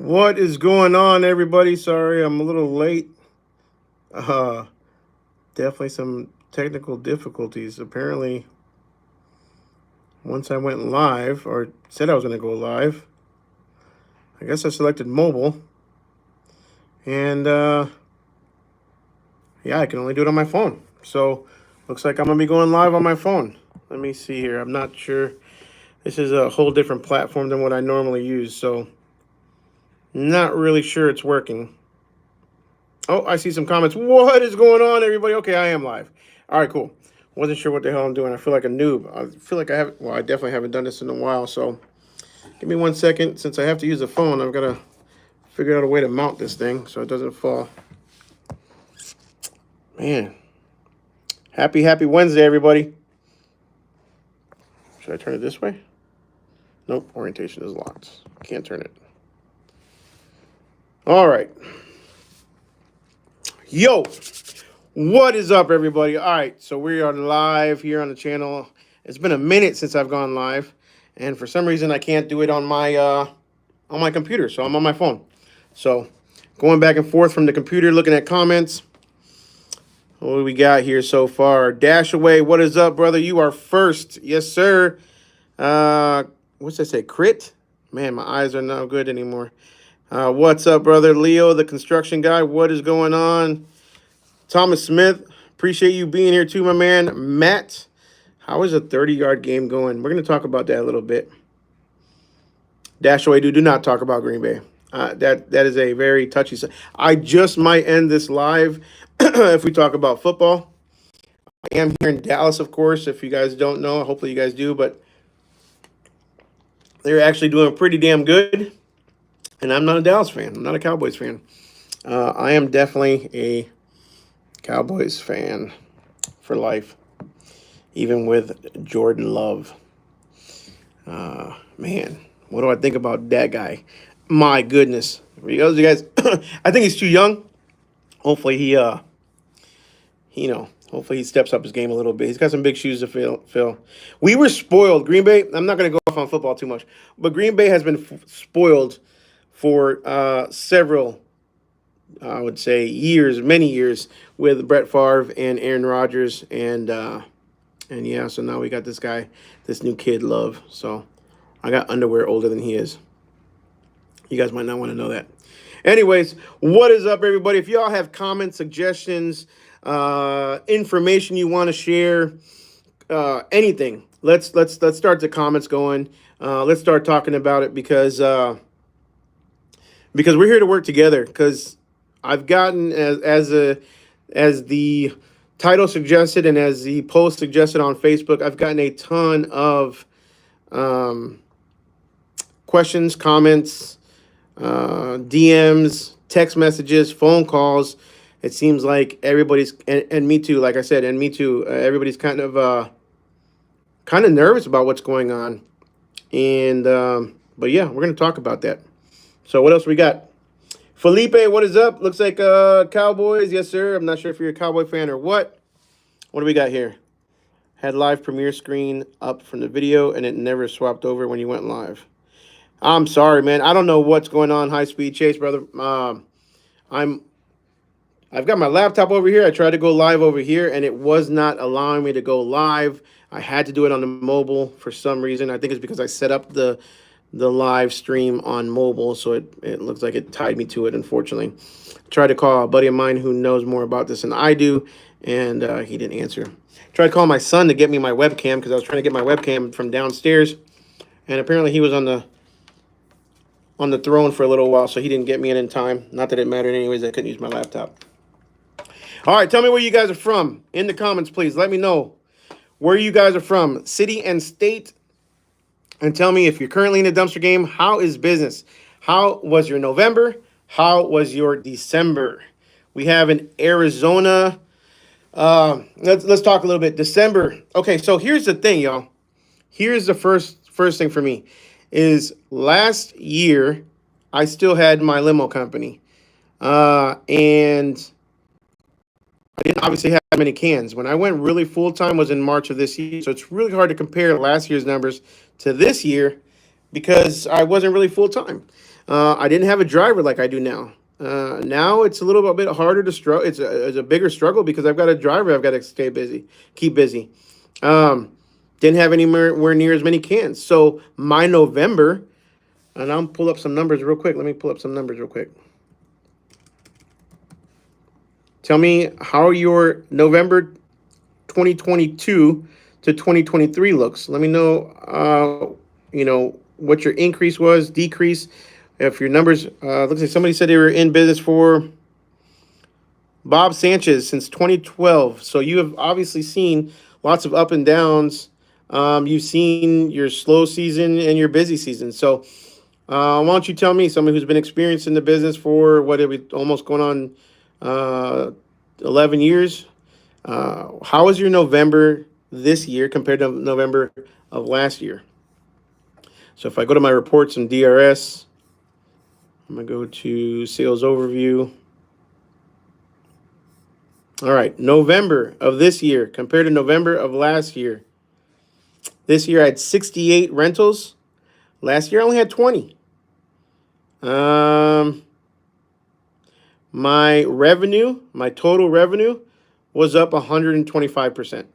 What is going on, everybody? Sorry, I'm a little late. Uh, Definitely some technical difficulties. Apparently, once I went live, or said I was going to go live, I guess I selected mobile. And yeah, I can only do it on my phone. So, looks like I'm going to be going live on my phone. Let me see here. I'm not sure. This is a whole different platform than what I normally use. So, not really sure it's working. Oh, I see some comments. What is going on, everybody? Okay, I am live. All right, cool. Wasn't sure what the hell I'm doing. I feel like a noob. I feel like I definitely haven't done this in a while. So give me 1 second. Since I have to use a phone, I've got to figure out a way to mount this thing so it doesn't fall. Man. Happy Wednesday, everybody. Should I turn it this way? Nope, orientation is locked. Can't turn it. All right. Yo, what is up, everybody? All right, so we are live here on the channel. It's been a minute since I've gone live, and for some reason I can't do it on my computer, so I'm on my phone. So going back and forth from the computer, looking at comments. What do we got here so far? Dash away, what is up, brother? You are first, yes, sir. What's that say? Crit? Man, my eyes are not good anymore. What's up, brother? Leo, the construction guy. What is going on? Thomas Smith, appreciate you being here too, my man. Matt, how is a 30-yard game going? We're going to talk about that a little bit. Dash away, do not talk about Green Bay. That is a very touchy. I just might end this live if we talk about football. I am here in Dallas, of course, if you guys don't know. Hopefully you guys do, but they're actually doing pretty damn good. And I'm not a Dallas fan. I'm not a Cowboys fan. I am definitely a Cowboys fan for life, even with Jordan Love. Man, what do I think about that guy? My goodness. You guys, I think he's too young. Hopefully hopefully he steps up his game a little bit. He's got some big shoes to fill. We were spoiled. Green Bay, I'm not going to go off on football too much, but Green Bay has been spoiled for several, I would say, many years with Brett Favre and Aaron Rodgers. And yeah, so now we got this guy, this new kid, Love. So I got underwear older than he is. You guys might not want to know that. Anyways, what is up, everybody? If y'all have comments, suggestions, information you want to share, anything, let's start the comments going. Let's start talking about it because we're here to work together. Because I've gotten as the title suggested and as the post suggested on Facebook, I've gotten a ton of questions, comments, DMs, text messages, phone calls. It seems like everybody's and me too. Like I said, and me too. Everybody's kind of nervous about what's going on, and but yeah, we're gonna talk about that. So what else we got? Felipe, what is up? Looks like Cowboys. Yes, sir. I'm not sure if you're a Cowboy fan or what. What do we got here? Had live premiere screen up from the video, and it never swapped over when you went live. I'm sorry, man. I don't know what's going on, High Speed Chase, brother. I've got my laptop over here. I tried to go live over here, and it was not allowing me to go live. I had to do it on the mobile for some reason. I think it's because I set up the live stream on mobile, so it looks like it tied me to it, unfortunately. Tried to call a buddy of mine who knows more about this than I do, and he didn't answer. Tried to call my son to get me my webcam because I was trying to get my webcam from downstairs, and apparently he was on the throne for a little while, so he didn't get me in time. Not that it mattered anyways. I couldn't use my laptop. All right, tell me where you guys are from. In the comments, please. Let me know where you guys are from, city and state. And tell me if you're currently in a dumpster game, how is business? How was your November? How was your December? We have in Arizona. Let's talk a little bit. December. Okay, so here's the thing, y'all. Here's the first thing for me is last year I still had my limo company, and I didn't obviously have many cans. When I went really full-time was in March of this year. So it's really hard to compare last year's numbers to this year because I wasn't really full-time. I didn't have a driver like I do now. Now it's a little bit harder to struggle. It's a bigger struggle because I've got a driver. I've got to stay busy, keep busy. Um, didn't have anywhere near as many cans. So my November, and I'll pull up some numbers real quick. Let me pull up some numbers real quick. Tell me how your November 2022 to 2023 looks. Let me know, what your increase was, decrease. If your numbers, looks like somebody said they were in business for Bob Sanchez since 2012. So you have obviously seen lots of up and downs. You've seen your slow season and your busy season. So why don't you tell me, someone who's been experienced in the business for what are we almost going on 11 years? How was your November this year compared to November of last year? So if I go to my reports in DRS, I'm going to go to sales overview. All right, November of this year compared to November of last year. This year I had 68 rentals. Last year I only had 20. My revenue, my total revenue was up 125%.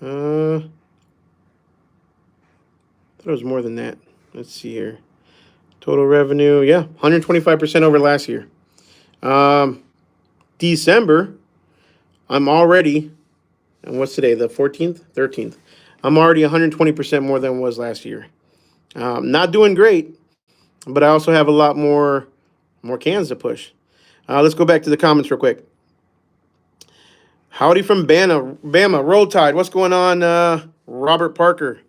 I thought it was more than that. Let's see here. Total revenue, yeah, 125% over last year. December, I'm already, and what's today, the 14th, 13th? I'm already 120% more than was last year. Not doing great, but I also have a lot more cans to push. Let's go back to the comments real quick. Howdy from Bama, Roll Tide. What's going on, Robert Parker?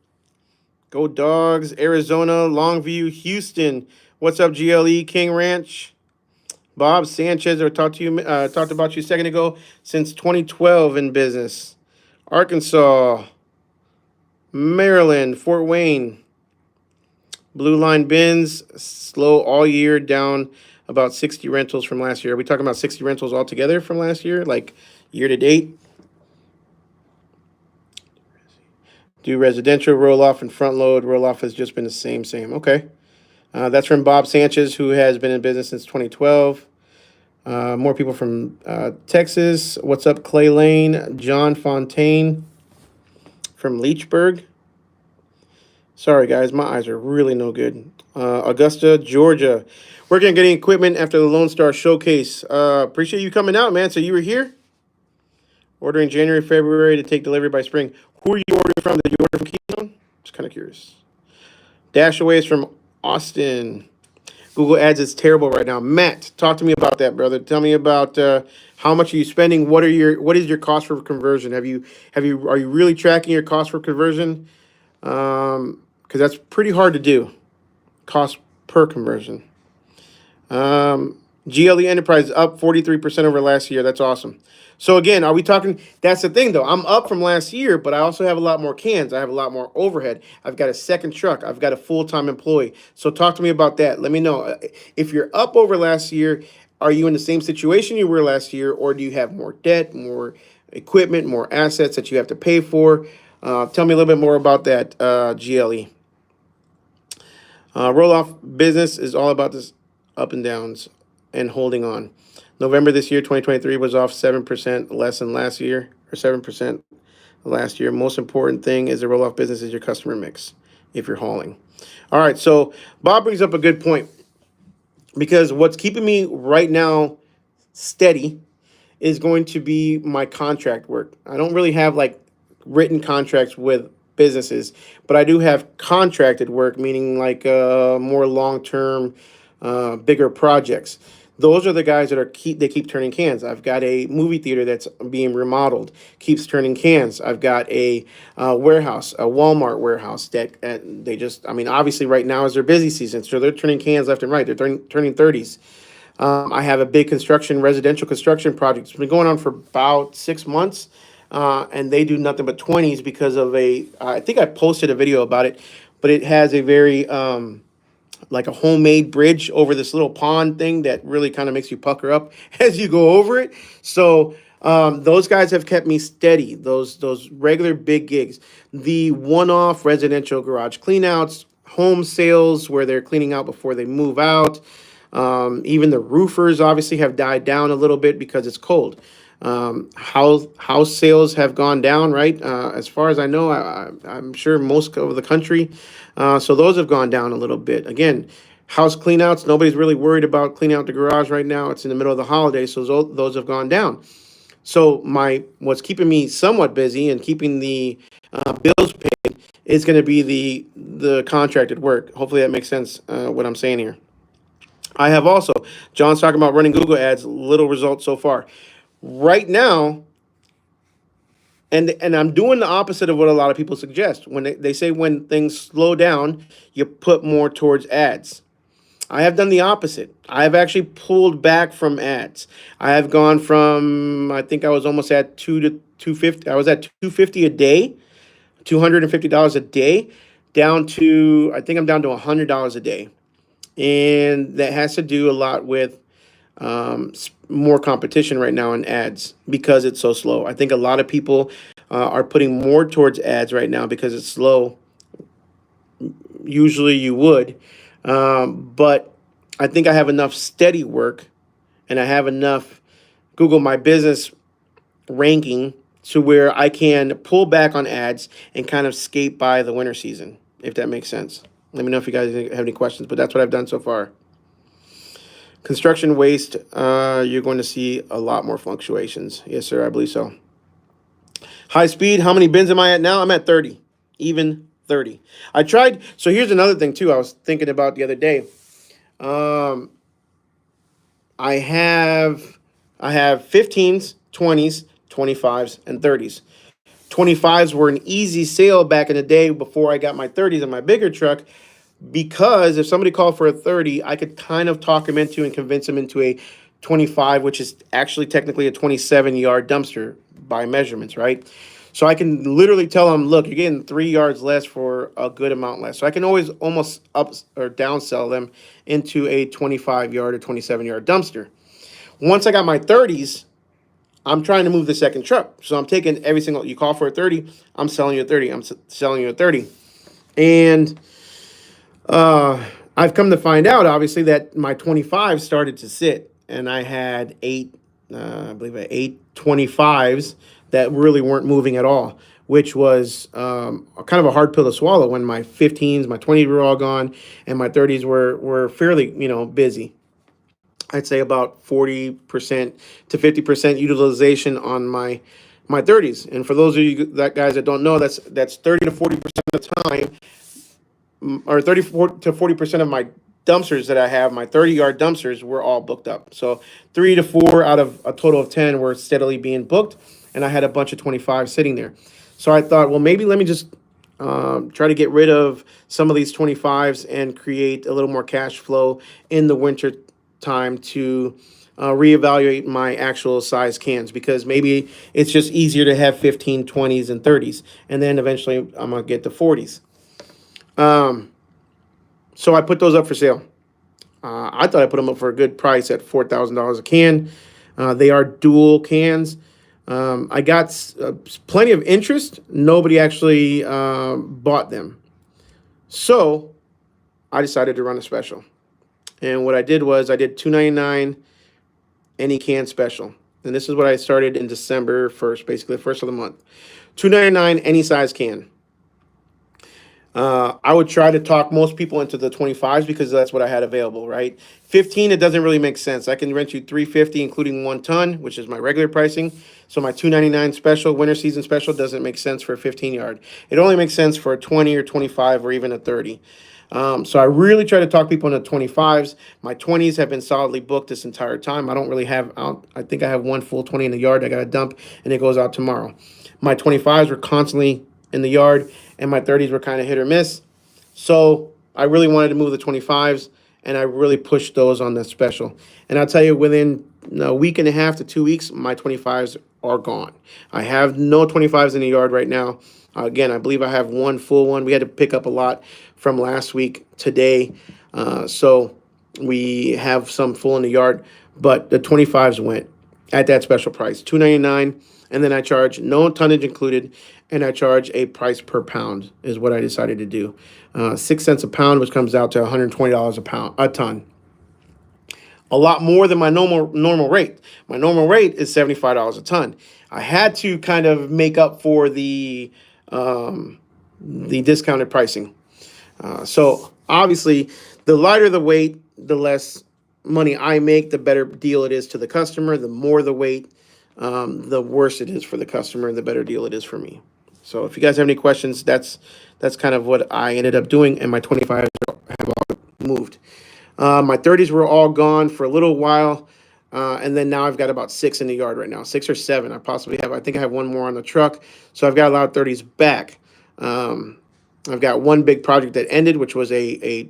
Go Dogs, Arizona, Longview, Houston. What's up, GLE, King Ranch? Bob Sanchez, I talked about you a second ago, since 2012 in business. Arkansas, Maryland, Fort Wayne. Blue Line Bins, slow all year, down about 60 rentals from last year. Are we talking about 60 rentals altogether from last year, like year to date? Do residential roll-off and front load. Roll-off has just been the same. Okay. That's from Bob Sanchez, who has been in business since 2012. More people from Texas. What's up, Clay Lane? John Fontaine from Leechburg. Sorry, guys, my eyes are really no good. Augusta, Georgia. Working on getting equipment after the Lone Star Showcase. Appreciate you coming out, man. So you were here? Ordering January, February to take delivery by spring. Who are you ordering from? Did you order from Keystone? Just kind of curious. Dashaway is from Austin. Google Ads is terrible right now. Matt, talk to me about that, brother. Tell me about how much are you spending? What is your cost for conversion? Are you really tracking your cost for conversion? Because that's pretty hard to do. Cost per conversion. GLE Enterprise up 43% over last year. That's awesome. So again, are we talking? That's the thing, though. I'm up from last year, but I also have a lot more cans. I have a lot more overhead. I've got a second truck. I've got a full-time employee. So talk to me about that. Let me know. If you're up over last year, are you in the same situation you were last year, or do you have more debt, more equipment, more assets that you have to pay for? Tell me a little bit more about that, GLE. Roll-off business is all about this up and downs and holding on. November this year, 2023, was off 7% less than last year, or 7% last year. Most important thing is the roll-off business is your customer mix if you're hauling. All right, so Bob brings up a good point, because what's keeping me right now steady is going to be my contract work. I don't really have like written contracts with businesses, but I do have contracted work, meaning like more long-term, bigger projects. Those are the guys that keep turning cans. I've got a movie theater that's being remodeled, keeps turning cans. I've got a warehouse, a Walmart warehouse that they just, I mean, obviously right now is their busy season, so they're turning cans left and right. They're turning 30s. I have a big residential construction project. It's been going on for about 6 months, and they do nothing but 20s because of I think I posted a video about it, but it has a very, like a homemade bridge over this little pond thing that really kind of makes you pucker up as you go over it. So those guys have kept me steady, those regular big gigs. The one-off residential garage cleanouts, home sales where they're cleaning out before they move out. Even the roofers obviously have died down a little bit because it's cold. House sales have gone down, right? As far as I know, I'm sure most of the country. So those have gone down a little bit. Again, house cleanouts, nobody's really worried about cleaning out the garage right now. It's in the middle of the holidays, so those have gone down. So what's keeping me somewhat busy and keeping the bills paid is going to be the contracted work. Hopefully that makes sense. What I'm saying here. I have also John's talking about running Google ads. Little results so far. Right now, and I'm doing the opposite of what a lot of people suggest. When they say when things slow down, you put more towards ads. I have done the opposite. I have actually pulled back from ads. I have gone from, I think I was almost at 250. I was at 250 a day, $250 a day, down to, I think I'm down to $100 a day. And that has to do a lot with more competition right now in ads because it's so slow. I think a lot of people are putting more towards ads right now because it's slow. Usually you would, but I think I have enough steady work and I have enough Google My Business ranking to where I can pull back on ads and kind of skate by the winter season, if that makes sense. Let me know if you guys have any questions, but that's what I've done so far. Construction waste, you're going to see a lot more fluctuations. Yes, sir, I believe so. High speed, how many bins am I at now? I'm at 30, even 30. I tried, so here's another thing too I was thinking about the other day. I have 15s, 20s, 25s, and 30s. 25s were an easy sale back in the day before I got my 30s in my bigger truck, because if somebody called for a 30, I could kind of talk them into and convince them into a 25, which is actually technically a 27-yard dumpster by measurements, right? So I can literally tell them, look, you're getting 3 yards less for a good amount less. So I can always almost up or downsell them into a 25-yard or 27-yard dumpster. Once I got my 30s, I'm trying to move the second truck. So I'm taking every single, you call for a 30, I'm selling you a 30. I'm selling you a 30. And I've come to find out, obviously, that my 25 started to sit, and I had I believe, 8 25s that really weren't moving at all, which was kind of a hard pill to swallow when my 15s, my 20s were all gone, and my 30s were fairly, busy. I'd say about 40% to 50% utilization on my 30s. And for those of you guys that don't know, that's 30 to 40% of the time, or 34 to 40% of my dumpsters that I have, my 30-yard dumpsters, were all booked up. So 3 to 4 out of a total of 10 were steadily being booked, and I had a bunch of 25 sitting there. So I thought, well, maybe let me just try to get rid of some of these 25s and create a little more cash flow in the winter time to reevaluate my actual size cans, because maybe it's just easier to have 15, 20s, and 30s, and then eventually I'm going to get to 40s. So I put those up for sale. I thought I put them up for a good price at $4,000 a can. They are dual cans. I got plenty of interest. Nobody actually bought them. So I decided to run a special. And what I did was I did $2.99 any can special. And this is what I started in December 1st, basically the first of the month. $2.99 any size can. I would try to talk most people into the 25s because that's what I had available, right? 15, it doesn't really make sense. I can rent you $350, including 1 ton, which is my regular pricing. So my $2.99 special, winter season special, doesn't make sense for a 15-yard. It only makes sense for a 20 or 25 or even a 30. So I really try to talk people into 25s. My 20s have been solidly booked this entire time. I don't really have out. I think I have one full 20 in the yard I got to dump, and it goes out tomorrow. My 25s were constantly in the yard, and my 30s were kind of hit or miss. So I really wanted to move the 25s, and I really pushed those on the special. And I'll tell you, within a week and a half to 2 weeks, my 25s are gone. I have no 25s in the yard right now. Again, I believe I have one full one. We had to pick up a lot from last week today. So we have some full in the yard, but the 25s went. at that special price, $2.99, and then I charge no tonnage included, and I charge a price per pound is what I decided to do. 6 cents a pound, which comes out to $120 a ton. A lot more than my normal rate. My normal rate is $75 a ton. I had to kind of make up for the discounted pricing. So obviously, the lighter the weight, the less money I make, the better deal it is to the customer. The more the weight, the worse it is for the customer, and the better deal it is for me. So if you guys have any questions, that's kind of what I ended up doing, and my 25s have all moved. My 30s were all gone for a little while, and then now I've got about 6 in the yard right now, 6 or 7. I think I have one more on the truck, so I've got a lot of 30s back. I've got one big project that ended, which was a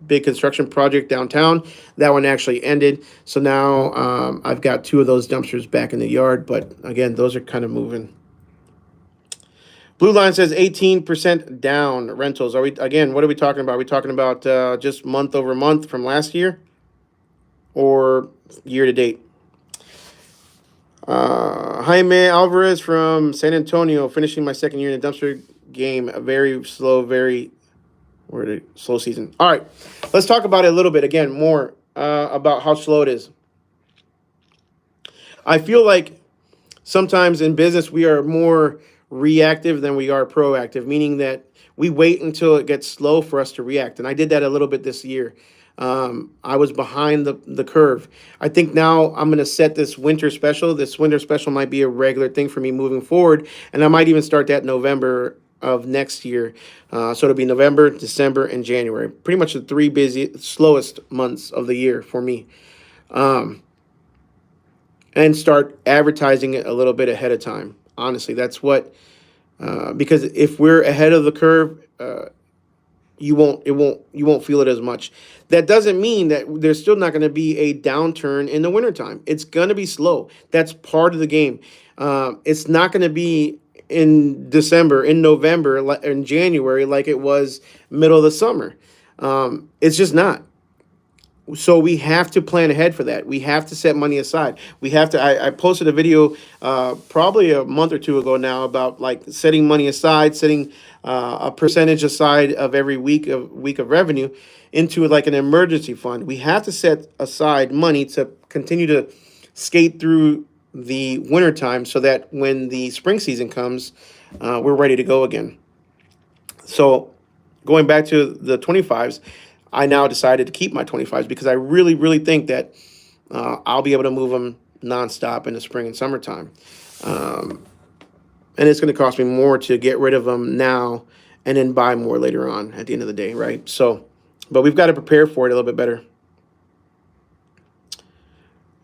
big construction project downtown. That one actually ended, so now I've got 2 of those dumpsters back in the yard. But again, those are kind of moving. Blue Line says 18% down rentals. What are we talking about? Are we talking about just month over month from last year, or year to date? Jaime Alvarez from San Antonio, finishing my second year in the dumpster game. A very slow, slow season. All right, let's talk about it a little bit again, more about how slow it is. I feel like sometimes in business we are more reactive than we are proactive, meaning that we wait until it gets slow for us to react. And I did that a little bit this year. I was behind the curve. I think now I'm going to set this winter special. This winter special might be a regular thing for me moving forward, and I might even start that November of next year. So it'll be November, December, and January. Pretty much the 3 slowest months of the year for me. And start advertising it a little bit ahead of time. Honestly, that's what, because if we're ahead of the curve, you won't feel it as much. That doesn't mean that there's still not going to be a downturn in the wintertime. It's going to be slow. That's part of the game. It's not going to be in December, in November, in January like it was middle of the summer. It's just not. So we have to plan ahead for that. We have to set money aside. We have to. I posted a video probably a month or 2 ago now about like setting money aside, setting a percentage aside of every week of revenue into like an emergency fund. We have to set aside money to continue to skate through the wintertime so that when the spring season comes, we're ready to go again. So going back to the 25s, I now decided to keep my 25s because I really, really think that I'll be able to move them nonstop in the spring and summertime. And it's going to cost me more to get rid of them now and then buy more later on at the end of the day, right? So, but we've got to prepare for it a little bit better.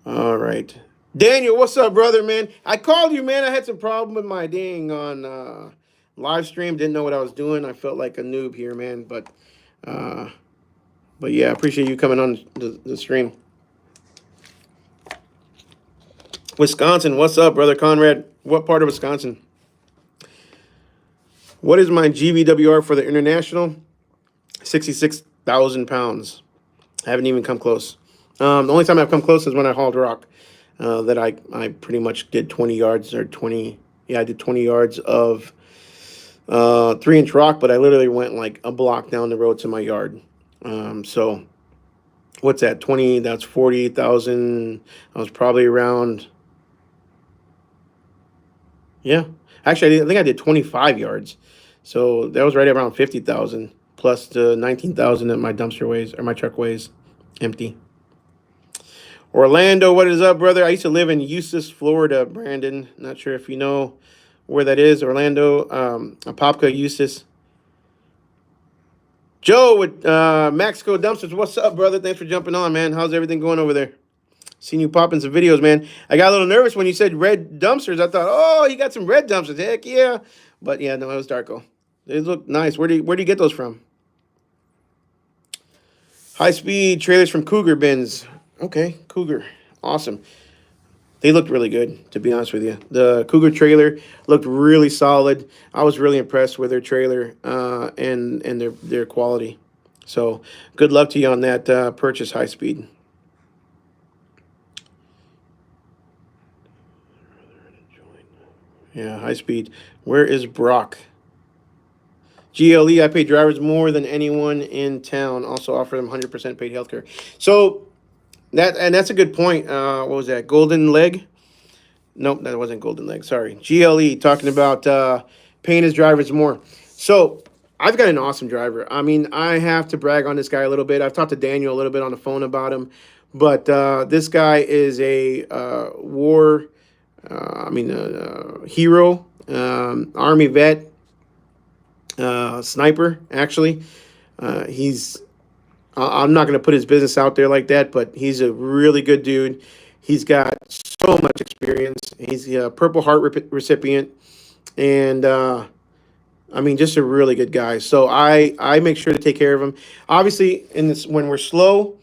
All right. Daniel, what's up, brother, man? I called you, man. I had some problem with my dang on live stream. Didn't know what I was doing. I felt like a noob here, man. But yeah, I appreciate you coming on the stream. Wisconsin, what's up, brother Conrad? What part of Wisconsin? What is my GVWR for the international? 66,000 pounds. I haven't even come close. The only time I've come close is when I hauled rock. That I pretty much did 20 yards or 20. Yeah, I did 20 yards of 3-inch rock, but I literally went like a block down the road to my yard. So what's that? 20, that's 40,000. I was probably around, yeah, actually, I think I did 25 yards. So that was right around 50,000 plus the 19,000 that my dumpster weighs or my truck weighs empty. Orlando, what is up, brother? I used to live in Eustis, Florida, Brandon. Not sure if you know where that is. Orlando, Apopka, Eustis. Joe with Mexico Dumpsters. What's up, brother? Thanks for jumping on, man. How's everything going over there? Seen you popping some videos, man. I got a little nervous when you said red dumpsters. I thought, oh, you got some red dumpsters. Heck yeah. But yeah, no, it was Darko. They look nice. Where do you get those from? High-speed trailers from Cougar bins. Okay, Cougar. Awesome. They looked really good, to be honest with you. The Cougar trailer looked really solid. I was really impressed with their trailer and their quality. So good luck to you on that purchase, High Speed. Yeah, high speed. Where is Brock? GLE, I pay drivers more than anyone in town. Also offer them 100% paid healthcare. So that's a good point. What was that? Golden Leg? Nope, that wasn't Golden Leg. Sorry. GLE talking about paying his drivers more. So I've got an awesome driver. I mean, I have to brag on this guy a little bit. I've talked to Daniel a little bit on the phone about him, but this guy is a hero, Army vet, sniper. Actually, he's. I'm not going to put his business out there like that, but he's a really good dude. He's got so much experience. He's a Purple Heart recipient, and I mean, just a really good guy. So I make sure to take care of him. Obviously, in this when we're slow,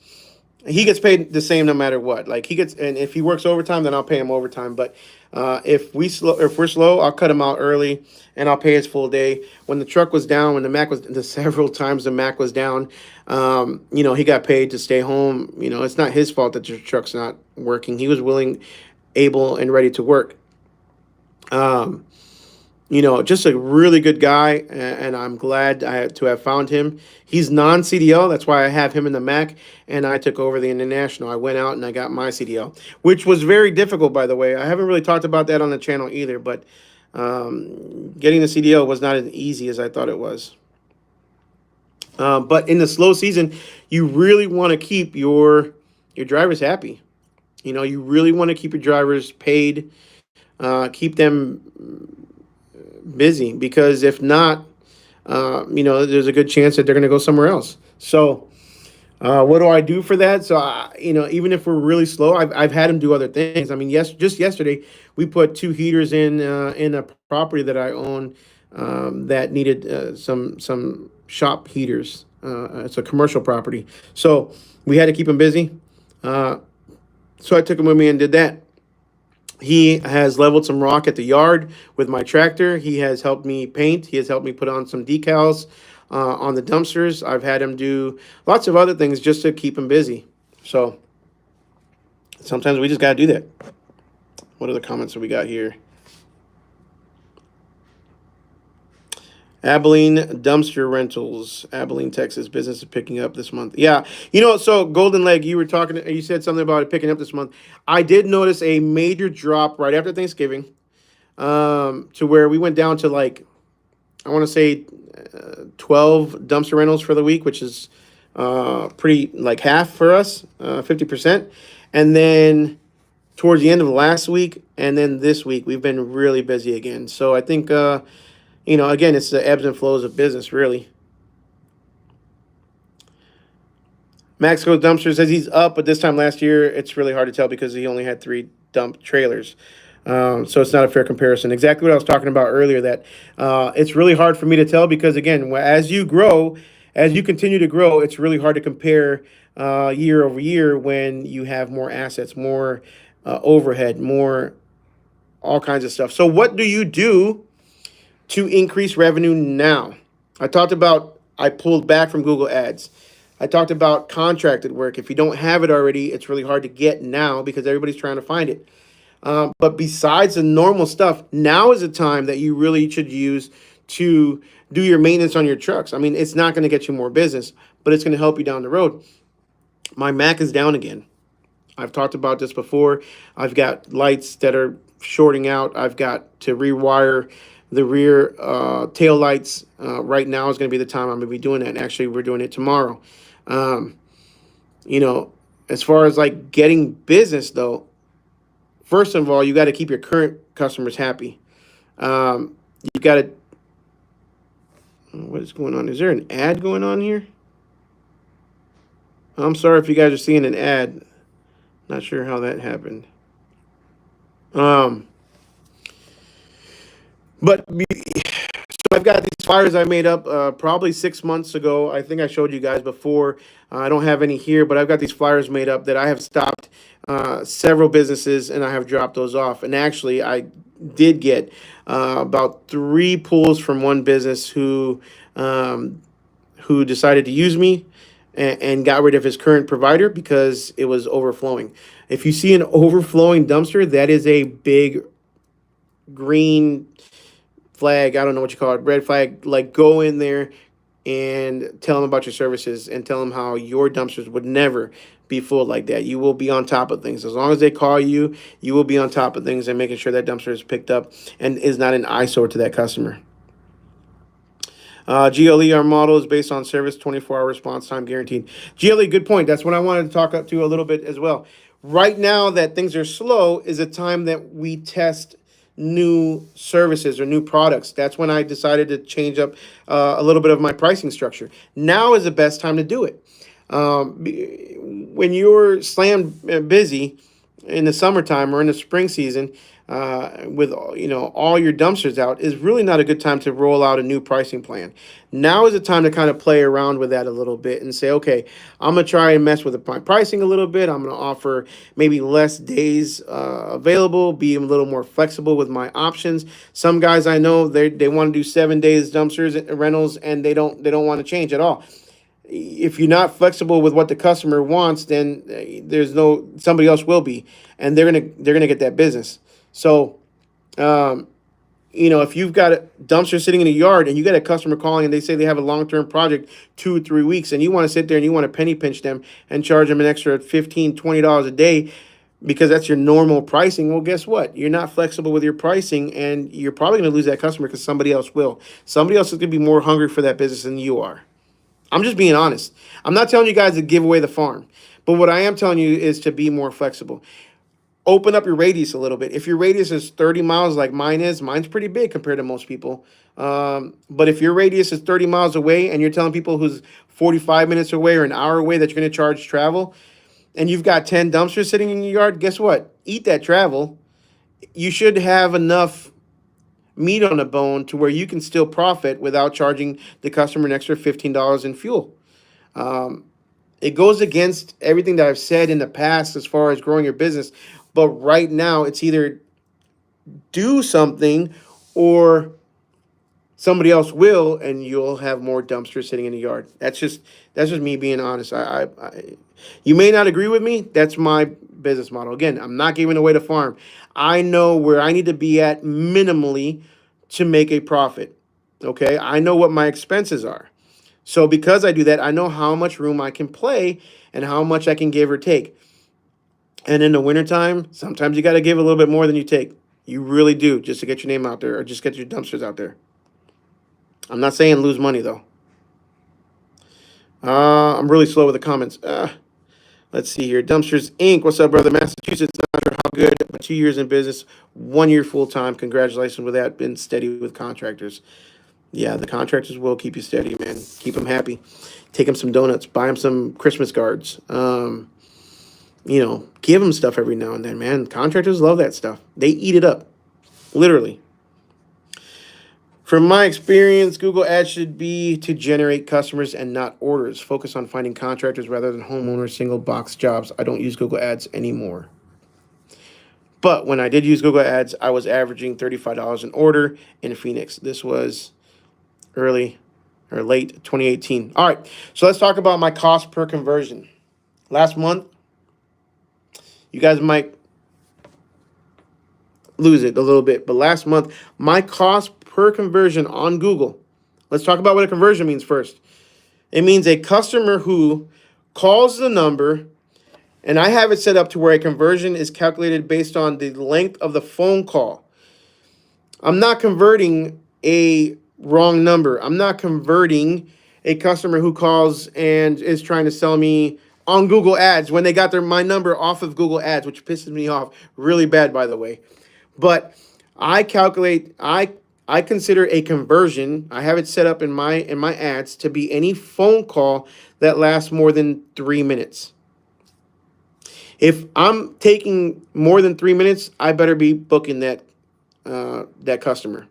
he gets paid the same no matter what. Like he gets, and if he works overtime, then I'll pay him overtime. But if we're slow, I'll cut him out early, and I'll pay his full day. When the truck was down, when the Mac was the several times the Mac was down, he got paid to stay home. It's not his fault that the truck's not working. He was willing, able, and ready to work. Just a really good guy, and I'm glad to have found him. He's non-CDL, that's why I have him in the Mac, and I took over the International. I went out and I got my CDL, which was very difficult, by the way. I haven't really talked about that on the channel either, but getting the CDL was not as easy as I thought it was. But in the slow season, you really want to keep your drivers happy. You really want to keep your drivers paid, keep them busy, because if not, there's a good chance that they're going to go somewhere else. So what do I do for that? So even if we're really slow, I've had him do other things. I mean, just yesterday we put 2 heaters in a property that I own that needed some shop heaters. It's a commercial property, so we had to keep him busy. So I took him with me and did that. He has leveled some rock at the yard with my tractor. He has helped me paint. He has helped me put on some decals on the dumpsters. I've had him do lots of other things just to keep him busy. So sometimes we just got to do that. What are the comments that we got here? Abilene dumpster rentals, Abilene, Texas. Business is picking up this month. Yeah, so Golden Leg, you said something about it picking up this month. I did notice a major drop right after Thanksgiving, to where we went down to I want to say 12 dumpster rentals for the week, which is pretty half for us, 50%. And then towards the end of last week and then this week, we've been really busy again. So I think again, it's the ebbs and flows of business, really. Max Goes Dumpster says he's up, but this time last year, it's really hard to tell because he only had 3 dump trailers. So it's not a fair comparison. Exactly what I was talking about earlier, that it's really hard for me to tell because, again, as you continue to grow, it's really hard to compare year over year when you have more assets, more overhead, more all kinds of stuff. So what do you do to increase revenue now? I pulled back from Google Ads. I talked about contracted work. If you don't have it already, it's really hard to get now because everybody's trying to find it. But besides the normal stuff, now is the time that you really should use to do your maintenance on your trucks. I mean, it's not going to get you more business, but it's going to help you down the road. My Mac is down again. I've talked about this before. I've got lights that are shorting out. I've got to rewire the rear tail lights. Right now is going to be the time I'm going to be doing that. And actually, we're doing it tomorrow. As far as getting business, though, first of all, you got to keep your current customers happy. You got to. What is going on? Is there an ad going on here? I'm sorry if you guys are seeing an ad. Not sure how that happened. But so I've got these flyers I made up probably 6 months ago. I think I showed you guys before. I don't have any here, but I've got these flyers made up that I have stopped several businesses, and I have dropped those off. And actually, I did get about 3 pulls from one business who decided to use me and got rid of his current provider because it was overflowing. If you see an overflowing dumpster, that is a big green flag, I don't know what you call it, red flag, like go in there and tell them about your services and tell them how your dumpsters would never be full like that. You will be on top of things. As long as they call you, you will be on top of things and making sure that dumpster is picked up and is not an eyesore to that customer. GLE, our model is based on service, 24-hour response time guaranteed. GLE, good point. That's what I wanted to talk up to a little bit as well. Right now that things are slow is a time that we test new services or new products. That's when I decided to change up a little bit of my pricing structure. Now is the best time to do it. When you're slammed busy in the summertime or in the spring season, with all your dumpsters out, is really not a good time to roll out a new pricing plan. Now is the time to kind of play around with that a little bit and say, okay, I'm gonna try and mess with my pricing a little bit. I'm gonna offer maybe less days available, be a little more flexible with my options. Some guys I know they want to do 7 days dumpsters rentals and they don't want to change at all. If you're not flexible with what the customer wants, then there's no somebody else will be, and they're gonna get that business. So, if you've got a dumpster sitting in a yard and you get a customer calling and they say they have a long-term project, 2 or 3 weeks, and you want to sit there and you want to penny pinch them and charge them an extra $15, $20 a day because that's your normal pricing, well, guess what? You're not flexible with your pricing and you're probably going to lose that customer because somebody else will. Somebody else is going to be more hungry for that business than you are. I'm just being honest. I'm not telling you guys to give away the farm, but what I am telling you is to be more flexible. Open up your radius a little bit. If your radius is 30 miles like mine is, mine's pretty big compared to most people. But if your radius is 30 miles away and you're telling people who's 45 minutes away or an hour away that you're going to charge travel, and you've got 10 dumpsters sitting in your yard, guess what? Eat that travel. You should have enough meat on the bone to where you can still profit without charging the customer an extra $15 in fuel. It goes against everything that I've said in the past as far as growing your business. But right now, it's either do something or somebody else will, and you'll have more dumpsters sitting in the yard. That's just me being honest. You may not agree with me. That's my business model. Again, I'm not giving away the farm. I know where I need to be at minimally to make a profit. Okay, I know what my expenses are. So because I do that, I know how much room I can play and how much I can give or take. And in the wintertime, sometimes you got to give a little bit more than you take. You really do, just to get your name out there or just get your dumpsters out there. I'm not saying lose money, though. I'm really slow with the comments. Let's see here. Dumpsters Inc. What's up, brother? Massachusetts, not sure how good, but 2 years in business, 1 year full-time. Congratulations with that. Been steady with contractors. Yeah, the contractors will keep you steady, man. Keep them happy. Take them some donuts. Buy them some Christmas cards. Give them stuff every now and then, man. Contractors love that stuff. They eat it up, literally. From my experience, Google Ads should be to generate customers and not orders. Focus on finding contractors rather than homeowners, single box jobs. I don't use Google Ads anymore. But when I did use Google Ads, I was averaging $35 an order in Phoenix. This was early or late 2018. All right, so let's talk about my cost per conversion. Last month, you guys might lose it a little bit, but last month, my cost per conversion on Google, let's talk about what a conversion means first. It means a customer who calls the number, and I have it set up to where a conversion is calculated based on the length of the phone call. I'm not converting a wrong number. I'm not converting a customer who calls and is trying to sell me on Google Ads when they got my number off of Google Ads, which pisses me off really bad, by the way. But I consider a conversion, I have it set up in my ads to be any phone call that lasts more than 3 minutes. If I'm taking more than 3 minutes, I better be booking that customer.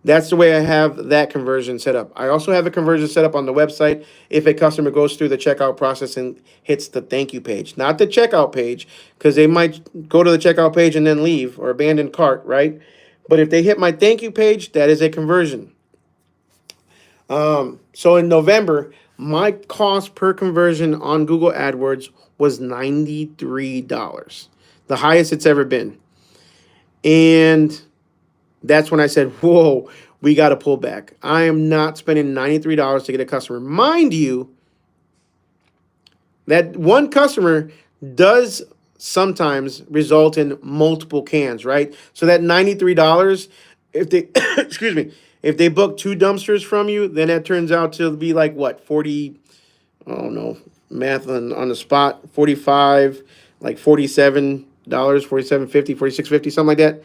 That's the way I have that conversion set up. I also have a conversion set up on the website if a customer goes through the checkout process and hits the thank you page. Not the checkout page, because they might go to the checkout page and then leave or abandon cart, right? But if they hit my thank you page, that is a conversion. So in November, my cost per conversion on Google AdWords was $93, the highest it's ever been. And That's when I said, whoa, we got to pull back. I am not spending $93 to get a customer. Mind you, that one customer does sometimes result in multiple cans, right? So that $93, if they, excuse me, if they book two dumpsters from you, then that turns out to be like what, 40, I don't know, math on the spot, 45, like $47, 47.50, 46.50, something like that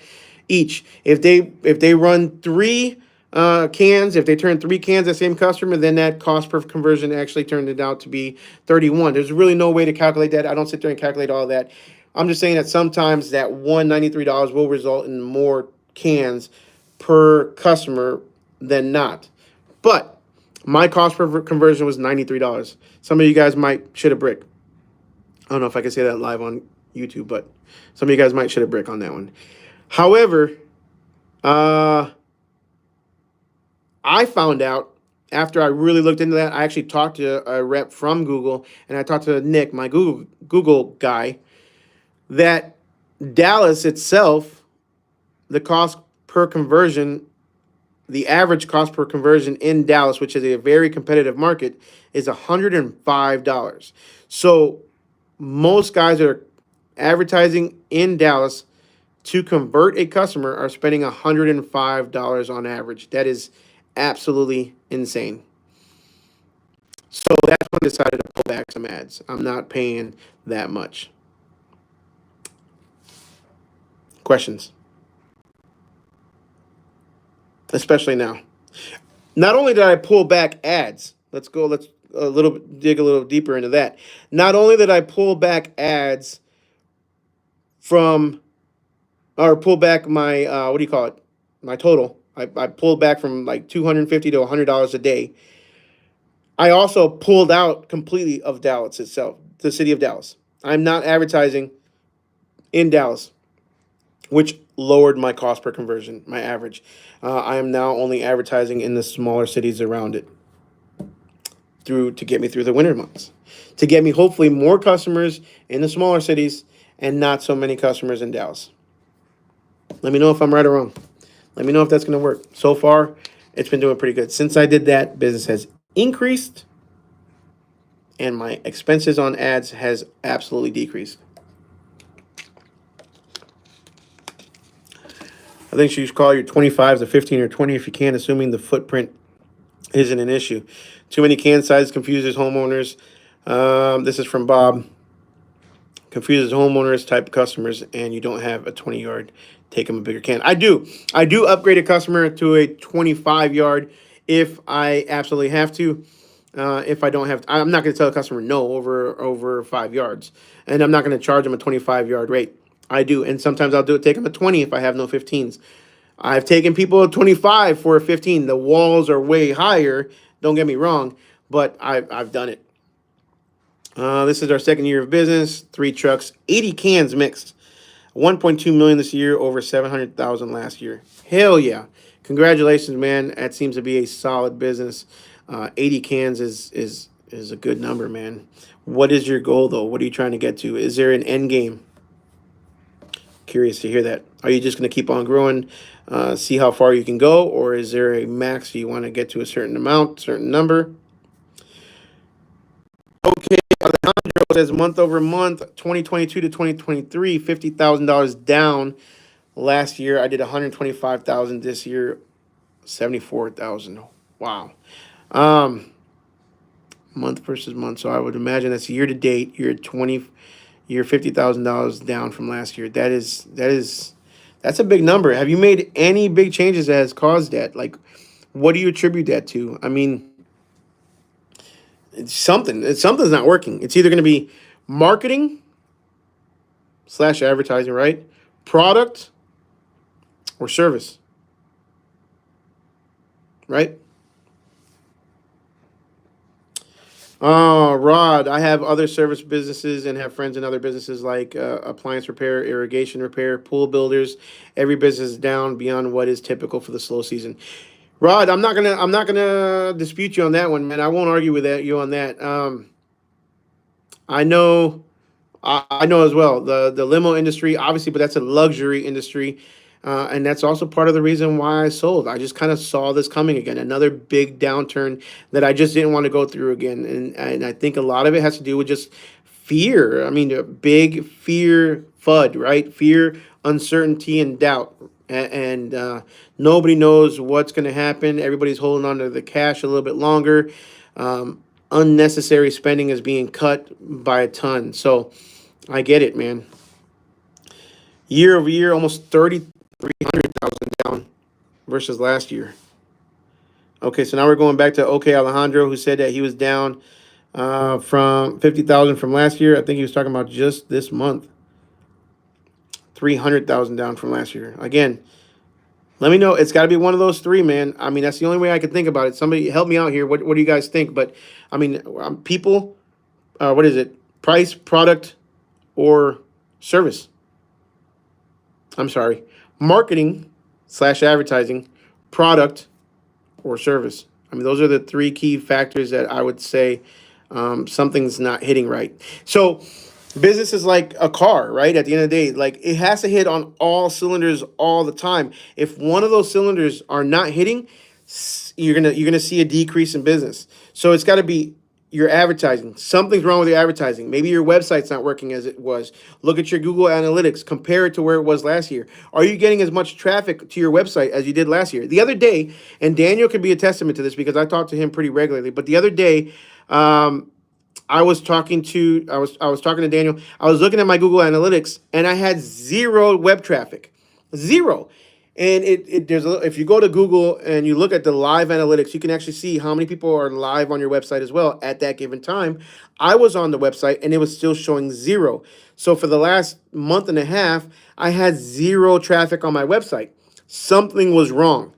each. If they run three cans, if they turn three cans at the same customer, then that cost per conversion actually turned it out to be 31. There's really no way to calculate that. I don't sit there and calculate all that. I'm just saying that sometimes that $193 will result in more cans per customer than not. But my cost per conversion was $93. Some of you guys might shit a brick. I don't know if I can say that live on YouTube, but some of you guys might shit a brick on that one. However, I found out after I really looked into that. I actually talked to a rep from Google, and I talked to Nick, my Google guy, that Dallas itself, the cost per conversion, the average cost per conversion in Dallas, which is a very competitive market, is $105. So most guys that are advertising in Dallas to convert a customer are spending $105 on average. That is absolutely insane. So that's when I decided to pull back some ads. I'm not paying that much. Questions? Especially now. Not only did I pull back ads, let's dig a little deeper into that. Not only did I pull back ads from, or pull back my, what do you call it? My total. I pulled back from like $250 to $100 a day. I also pulled out completely of Dallas itself, the city of Dallas. I'm not advertising in Dallas, which lowered my cost per conversion, my average. I am now only advertising in the smaller cities around it to get me through the winter months, to get me hopefully more customers in the smaller cities and not so many customers in Dallas. Let me know if I'm right or wrong. Let me know if that's going to work. So far, it's been doing pretty good. Since I did that, business has increased and my expenses on ads has absolutely decreased. I think you should call your 25s a 15 or 20 if you can, assuming the footprint isn't an issue. Too many can sizes confuses homeowners. This is from Bob. Confuses homeowners, type of customers, and you don't have a 20-yard. Take them a bigger can. I do upgrade a customer to a 25-yard if I absolutely have to. If I don't have, I'm not going to tell a customer no over 5 yards, and I'm not going to charge them a 25-yard rate. I do, and sometimes I'll take them a 20 if I have no 15s. I've taken people a 25 for a 15. The walls are way higher. Don't get me wrong, but I've done it. This is our second year of business. 3 trucks, 80 cans mixed. 1.2 million this year, over 700,000 last year. Hell yeah! Congratulations, man. That seems to be a solid business. 80 cans is a good number, man. What is your goal though? What are you trying to get to? Is there an end game? Curious to hear that. Are you just going to keep on growing, see how far you can go, or is there a max you want to get to a certain amount, certain number? Okay, Alejandro says month over month, 2022 to 2023, $50,000 down. Last year I did 125,000. This year, 74,000. Wow. Month versus month. So I would imagine that's year to date. You're $50,000 down from last year. That's a big number. Have you made any big changes that has caused that? Like, what do you attribute that to? I mean, something's not working. It's either going to be marketing / advertising, right? Product or service, right? Rod, I have other service businesses and have friends in other businesses like appliance repair, irrigation repair, pool builders. Every business is down beyond what is typical for the slow season. Rod, I'm not gonna dispute you on that one, man. I won't argue with you on that. I know as well the limo industry, obviously, but that's a luxury industry. And that's also part of the reason why I sold. I just kind of saw this coming again, another big downturn that I just didn't want to go through again. And I think a lot of it has to do with just fear. I mean, a big fear FUD, right? Fear, uncertainty, and doubt. And nobody knows what's going to happen. Everybody's holding on to the cash a little bit longer. Unnecessary spending is being cut by a ton. So I get it, man. Year over year, almost 300,000 down versus last year. Okay, so now we're going back to OK Alejandro, who said that he was down from 50,000 from last year. I think he was talking about just this month. 300,000 down from last year. Again, let me know. It's got to be one of those three, man. I mean, that's the only way I can think about it. Somebody help me out here. What do you guys think? But I mean, people, what is it? Price, product, or service? I'm sorry. Marketing / advertising, product, or service. I mean, those are the three key factors that I would say something's not hitting right. So business is like a car, right? At the end of the day, like it has to hit on all cylinders all the time. If one of those cylinders are not hitting, you're gonna see a decrease in business. So it's got to be your advertising. Something's wrong with your advertising. Maybe your website's not working as it was. Look at your Google Analytics. Compare it to where it was last year. Are you getting as much traffic to your website as you did last year? The other day, and Daniel can be a testament to this because I talk to him pretty regularly. But the other day, I was talking to Daniel. I was looking at my Google Analytics, and I had zero web traffic, zero. And if you go to Google and you look at the live analytics, you can actually see how many people are live on your website as well at that given time. I was on the website and it was still showing zero. So for the last month and a half, I had zero traffic on my website. Something was wrong.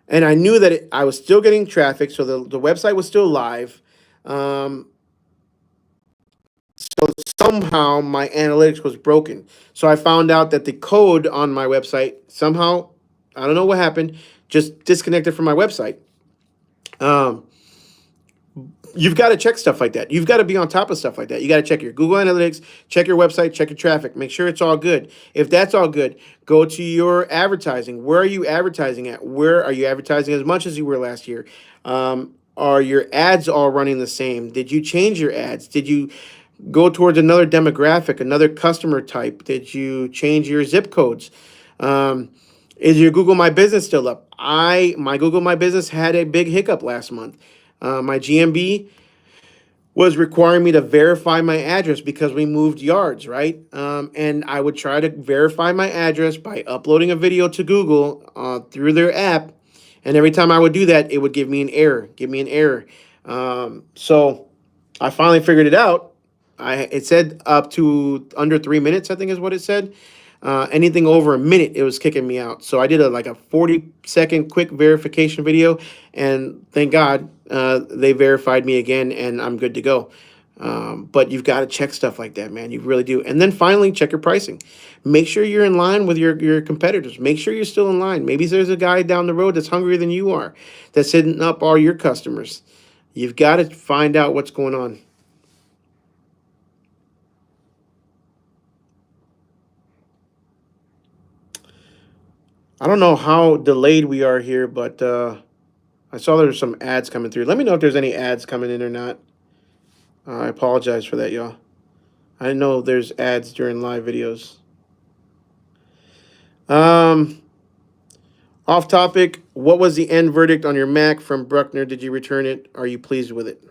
And I knew that I was still getting traffic, so the website was still live. So somehow my analytics was broken. So I found out that the code on my website somehow, I don't know what happened, just disconnected from my website. You've got to check stuff like that. You've got to be on top of stuff like that. You got to check your Google Analytics, check your website, check your traffic, make sure it's all good. If that's all good, go to your advertising. Where are you advertising at? Where are you advertising as much as you were last year? Are your ads all running the same? Did you change your ads? Did you go towards another demographic, another customer type? Did you change your zip codes? Is your Google My Business still up? My Google My Business had a big hiccup last month. My GMB was requiring me to verify my address because we moved yards, right? And I would try to verify my address by uploading a video to Google through their app. And every time I would do that, it would give me an error, So I finally figured it out. It said up to under 3 minutes, I think is what it said. Anything over a minute, it was kicking me out. So I did a 40-second quick verification video, and thank God they verified me again, and I'm good to go. But you've got to check stuff like that, man. You really do. And then finally, check your pricing. Make sure you're in line with your competitors. Make sure you're still in line. Maybe there's a guy down the road that's hungrier than you are, that's hitting up all your customers. You've got to find out what's going on. I don't know how delayed we are here, but I saw there were some ads coming through. Let me know if there's any ads coming in or not. I apologize for that, y'all. I didn't know there's ads during live videos. Off topic, what was the end verdict on your Mac from Bruckner? Did you return it? Are you pleased with it?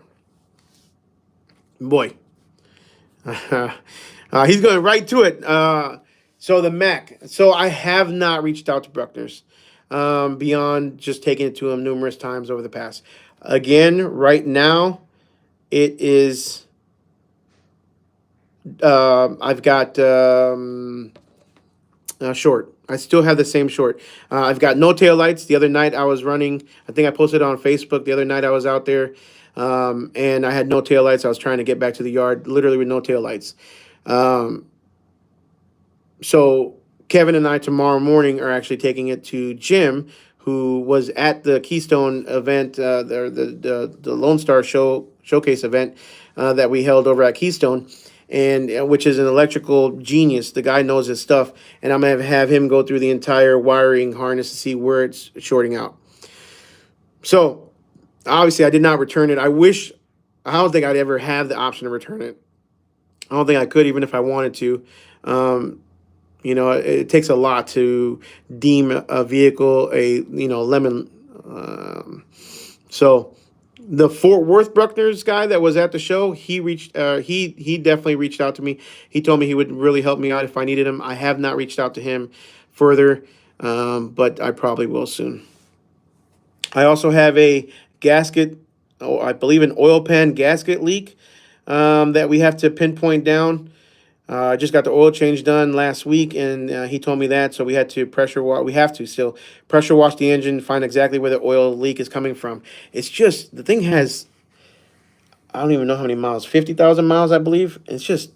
Boy. He's going right to it. So the Mac. So I have not reached out to Bruckner's beyond just taking it to him numerous times over the past. Again, right now, it is, I've got short. I still have the same short. I've got no tail lights. The other night I was running, I think I posted on Facebook. The other night I was out there and I had no tail lights. I was trying to get back to the yard, literally with no tail lights. So Kevin and I tomorrow morning are actually taking it to Jim, who was at the Keystone event, the Lone Star Showcase event that we held over at Keystone. and which is an electrical genius. The guy knows his stuff, and I'm gonna have him go through the entire wiring harness to see where it's shorting out. So obviously, I did not return it. I don't think I'd ever have the option to return it. I don't think I could, even if I wanted to. Um, it takes a lot to deem a vehicle a lemon. So the Fort Worth Bruckner's guy that was at the show, he definitely reached out to me. He told me he would really help me out if I needed him. I have not reached out to him further, but I probably will soon. I also have a gasket, I believe an oil pan gasket leak that we have to pinpoint down. I just got the oil change done last week, and he told me that, so we had to pressure wash. We have to still pressure wash the engine, find exactly where the oil leak is coming from. It's just the thing has, I don't even know how many miles, 50,000 miles, I believe. It's just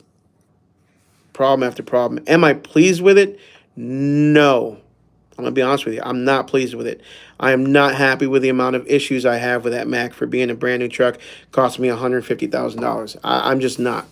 problem after problem. Am I pleased with it? No. I'm gonna be honest with you. I'm not pleased with it. I am not happy with the amount of issues I have with that Mac for being a brand new truck. Cost me $150,000. I'm just not.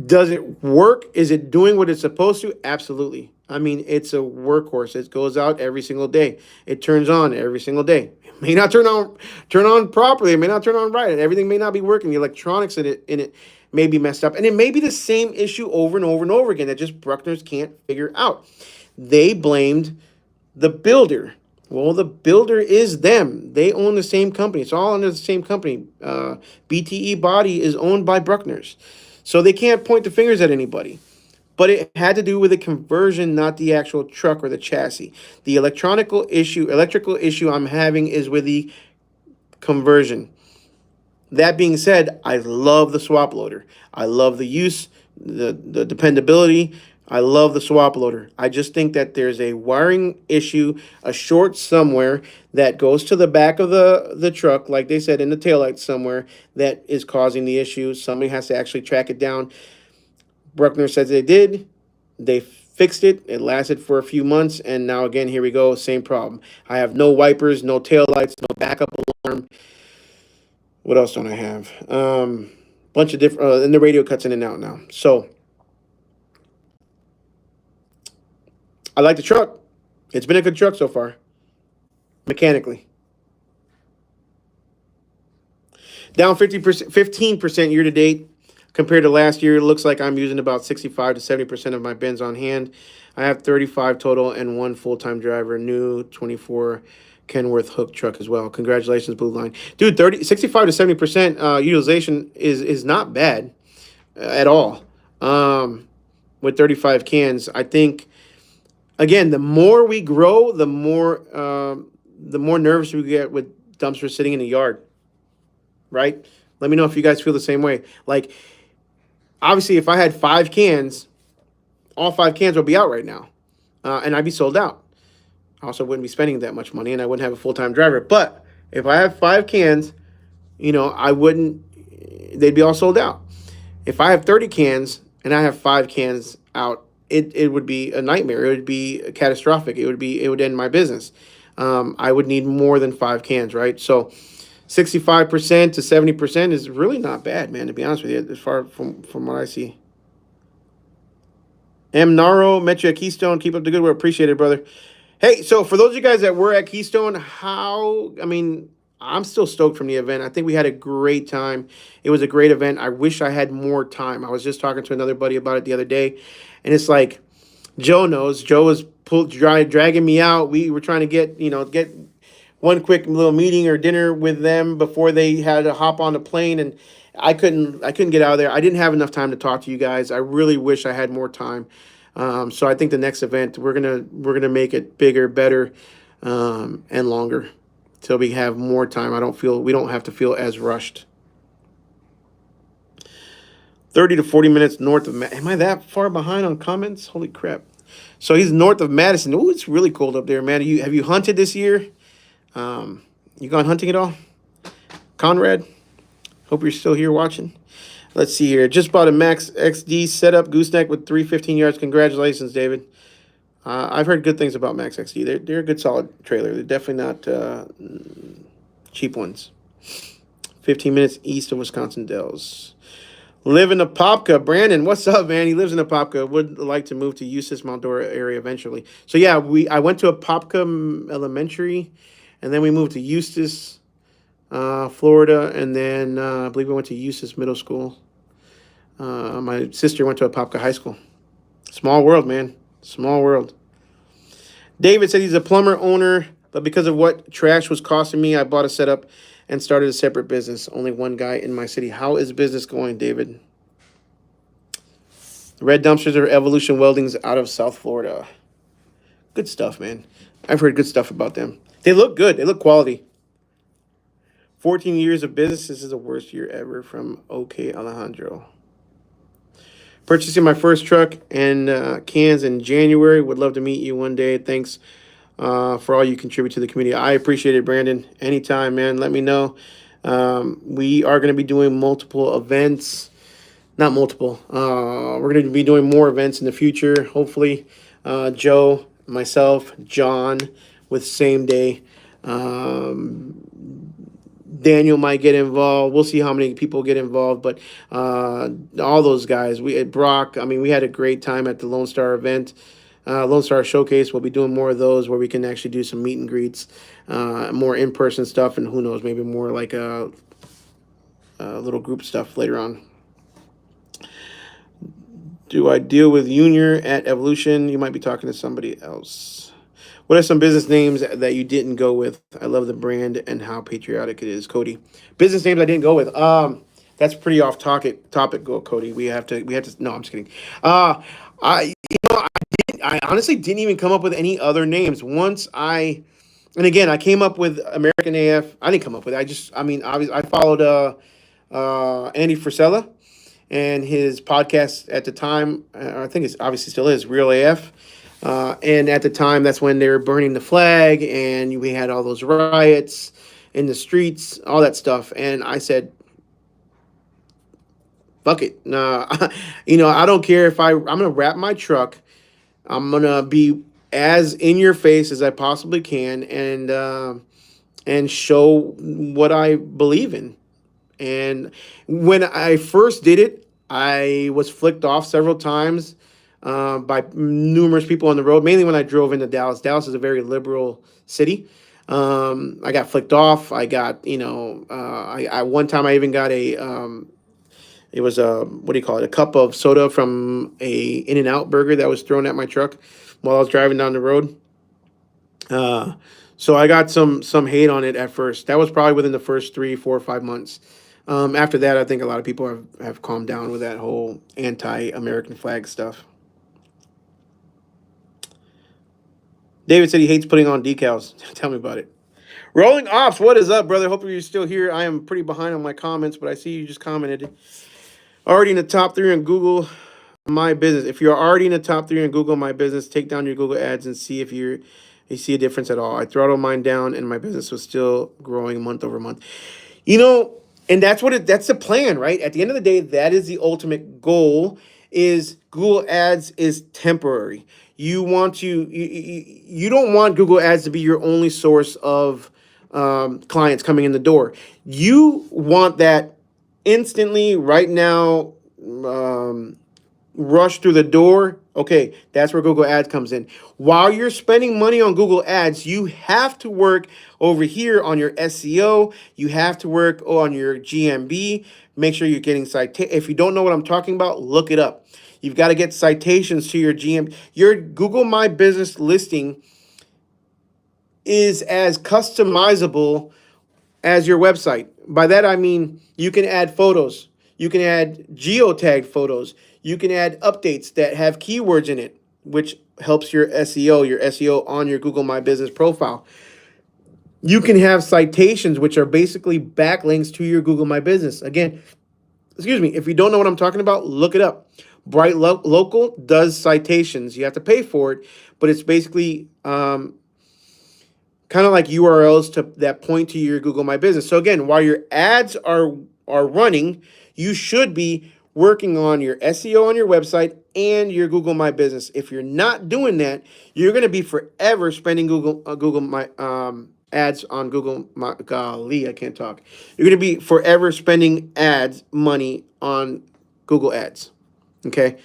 Does it work? Is it doing what it's supposed to? Absolutely. I mean, it's a workhorse. It goes out every single day. It turns on every single day. It may not turn on properly. It may not turn on right. And everything may not be working. The electronics in it may be messed up. And it may be the same issue over and over and over again that just Bruckner's can't figure out. They blamed the builder. Well, the builder is them. They own the same company. It's all under the same company. BTE Body is owned by Bruckner's. So they can't point the fingers at anybody. But it had to do with the conversion, not the actual truck or the chassis. The electrical issue I'm having is with the conversion. That being said, I love the swap loader. I love the use, the dependability. I love the swap loader. I just think that there's a wiring issue, a short somewhere that goes to the back of the truck, like they said, in the taillight somewhere, that is causing the issue. Somebody has to actually track it down. Bruckner says they did. They fixed it. It lasted for a few months, and now again, here we go, same problem. I have no wipers, no taillights, no backup alarm. What else don't I have? Bunch of different, and the radio cuts in and out now. So I like the truck. It's been a good truck so far, mechanically. Down 15% year to date compared to last year. It looks like I'm using about 65 to 70% of my bins on hand. I have 35 total and one full-time driver, new 24 Kenworth hook truck as well. Congratulations, Blue Line. Dude, 65 to 70% utilization is not bad at all. With 35 cans, I think. Again, the more we grow, the more nervous we get with dumpsters sitting in the yard, right? Let me know if you guys feel the same way. Like, obviously, if I had 5 cans, all 5 cans would be out right now, and I'd be sold out. I also wouldn't be spending that much money, and I wouldn't have a full-time driver. But if I have 5 cans, they'd be all sold out. If I have 30 cans and I have 5 cans out, it would be a nightmare. It would be catastrophic. It would end my business. I would need more than 5 cans, right? So 65% to 70% is really not bad, man, to be honest with you, as far from what I see. M. Naro, met you at Keystone. Keep up the good work. Appreciate it, brother. Hey, so for those of you guys that were at Keystone, I'm still stoked from the event. I think we had a great time. It was a great event. I wish I had more time. I was just talking to another buddy about it the other day, and it's like, Joe knows. Joe was dragging me out. We were trying to get one quick little meeting or dinner with them before they had to hop on the plane, and I couldn't get out of there. I didn't have enough time to talk to you guys. I really wish I had more time. So I think the next event we're gonna make it bigger, better, and longer, till we have more time. We don't have to feel as rushed. 30 to 40 minutes north of Am I that far behind on comments? Holy crap. So he's north of Madison. Ooh, it's really cold up there, man. Have you hunted this year? You gone hunting at all? Conrad? Hope you're still here watching. Let's see here. Just bought a Max XD setup gooseneck with 315 yards. Congratulations, David. I've heard good things about Max XD. They're a good solid trailer. They're definitely not cheap ones. 15 minutes east of Wisconsin Dells. Live in Apopka. Brandon, what's up, man? He lives in Apopka. Would like to move to Eustis, Mount Dora area eventually. So yeah, I went to Apopka Elementary, and then we moved to Eustis, Florida, and then I believe we went to Eustis Middle School. My sister went to Apopka High School. Small world, man. Small world. David said he's a plumber owner, but because of what trash was costing me, I bought a setup and started a separate business. Only one guy in my city. How is business going, David? Red Dumpsters or Evolution Weldings out of South Florida. Good stuff, man. I've heard good stuff about them. They look good. They look quality. 14 years of business. This is the worst year ever from OK Alejandro. Purchasing my first truck and cans in January. Would love to meet you one day. Thanks for all you contribute to the community. I appreciate it, Brandon. Anytime, man. Let me know. We are going to be doing multiple events. Not multiple. We're going to be doing more events in the future. Hopefully, Joe, myself, John, with same day. Daniel might get involved. We'll see how many people get involved, but all those guys. Brock. I mean, we had a great time at the Lone Star event, Lone Star Showcase. We'll be doing more of those where we can actually do some meet and greets, more in person stuff, and who knows, maybe more like a little group stuff later on. Do I deal with Junior at Evolution? You might be talking to somebody else. What are some business names that you didn't go with? I love the brand and how patriotic it is, Cody. Business names I didn't go with. That's pretty off topic. Go, Cody. We have to. No, I'm just kidding. I honestly didn't even come up with any other names. And again, I came up with American AF. I didn't come up with it. I followed Andy Frisella and his podcast at the time. I think it's obviously still is Real AF. And at the time, that's when they were burning the flag, and we had all those riots in the streets, all that stuff. And I said, "Fuck it, nah." I don't care if I'm gonna wrap my truck. I'm gonna be as in your face as I possibly can, and show what I believe in. And when I first did it, I was flicked off several times by numerous people on the road, mainly when I drove into Dallas. Dallas is a very liberal city. I got flicked off. I got, I one time I even got it was what do you call it? A cup of soda from a In-N-Out burger that was thrown at my truck while I was driving down the road. So I got some hate on it at first. That was probably within the first 3, 4, 5 months. After that, I think a lot of people have calmed down with that whole anti-American flag stuff. David said he hates putting on decals. Tell me about it. Rolling Ops, what is up, brother? Hope you're still here. I am pretty behind on my comments, but I see you just commented. Already in the top 3 on Google My Business. If you're already in the top 3 on Google My Business, take down your Google ads and see if you see a difference at all. I throttled mine down, and my business was still growing month over month. And that's that's the plan, right? At the end of the day, that is the ultimate goal. Is Google Ads is temporary. You don't want Google Ads to be your only source of clients coming in the door. You want that instantly, right now, rush through the door. Okay, that's where Google Ads comes in. While you're spending money on Google Ads, you have to work over here on your SEO. You have to work on your GMB. Make sure you're getting If you don't know what I'm talking about, look it up. You've got to get citations to your GM. Your Google My Business listing is as customizable as your website. By that, I mean you can add photos. You can add geotagged photos. You can add updates that have keywords in it, which helps your SEO on your Google My Business profile. You can have citations, which are basically backlinks to your Google My Business. Again, if you don't know what I'm talking about, look it up. Bright Local does citations. You have to pay for it, but it's basically kind of like URLs that point to your Google My Business. So again, while your ads are running, you should be working on your SEO on your website and your Google My Business. If you're not doing that, you're going to be forever spending Google My ads on Google My. Golly, I can't talk. You're going to be forever spending ads money on Google Ads. Okay.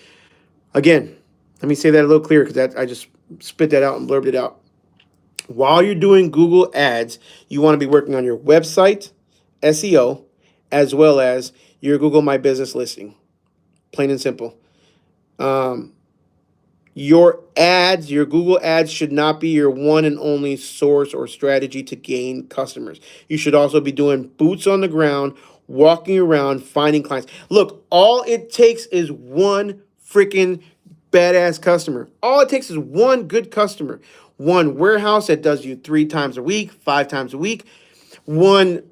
Again, let me say that a little clearer because I just spit that out and blurbed it out. While you're doing Google Ads, you want to be working on your website, SEO, as well as your Google My Business listing. Plain and simple. Um, your ads, your Google ads should not be your one and only source or strategy to gain customers. You should also be doing boots on the ground, walking around, finding clients. Look, all it takes is one freaking badass customer. All it takes is one good customer. One warehouse that does you 3 times a week, 5 times a week. One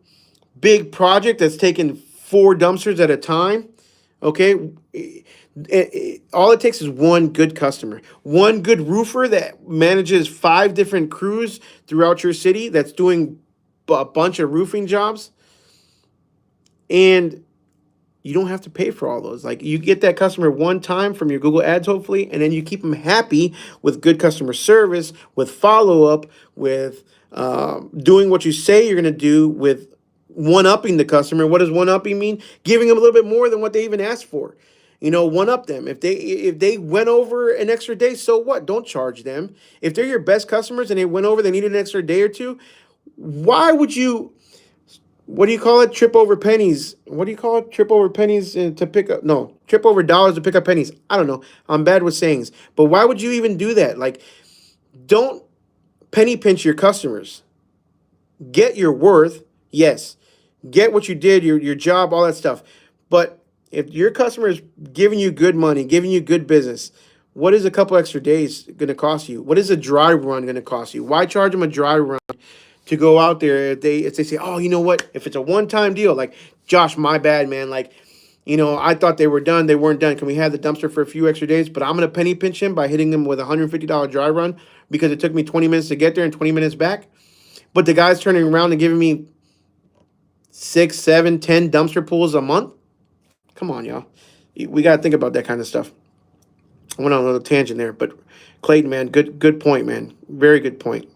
big project that's taking 4 dumpsters at a time. Okay, all it takes is one good customer, one good roofer that manages 5 different crews throughout your city that's doing a bunch of roofing jobs, and you don't have to pay for all those. Like, you get that customer one time from your Google Ads, hopefully, and then you keep them happy with good customer service, with follow up, with doing what you say you're going to do, with one-upping the customer. What does one-upping mean? Giving them a little bit more than what they even asked for. One up them. If they went over an extra day, so what? Don't charge them. If they're your best customers and they went over, they needed an extra day or two. Why would you? What do you call it? Trip over pennies. What do you call it? Trip over pennies to pick up. No, trip over dollars to pick up pennies. I don't know. I'm bad with sayings. But why would you even do that? Like, don't penny pinch your customers. Get your worth. Yes. Get what you did, your job, all that stuff. But if your customer is giving you good money, giving you good business, what is a couple extra days going to cost you? What is a dry run going to cost you? Why charge them a dry run to go out there if they say, oh, you know what? If it's a one-time deal, like, Josh, my bad, man. Like, I thought they were done. They weren't done. Can we have the dumpster for a few extra days? But I'm going to penny pinch him by hitting him with a $150 dry run because it took me 20 minutes to get there and 20 minutes back. But the guy's turning around and giving me 6, 7, 10 dumpster pulls a month. Come on, y'all. We got to think about that kind of stuff. I went on a little tangent there, but Clayton, man, good point, man. Very good point.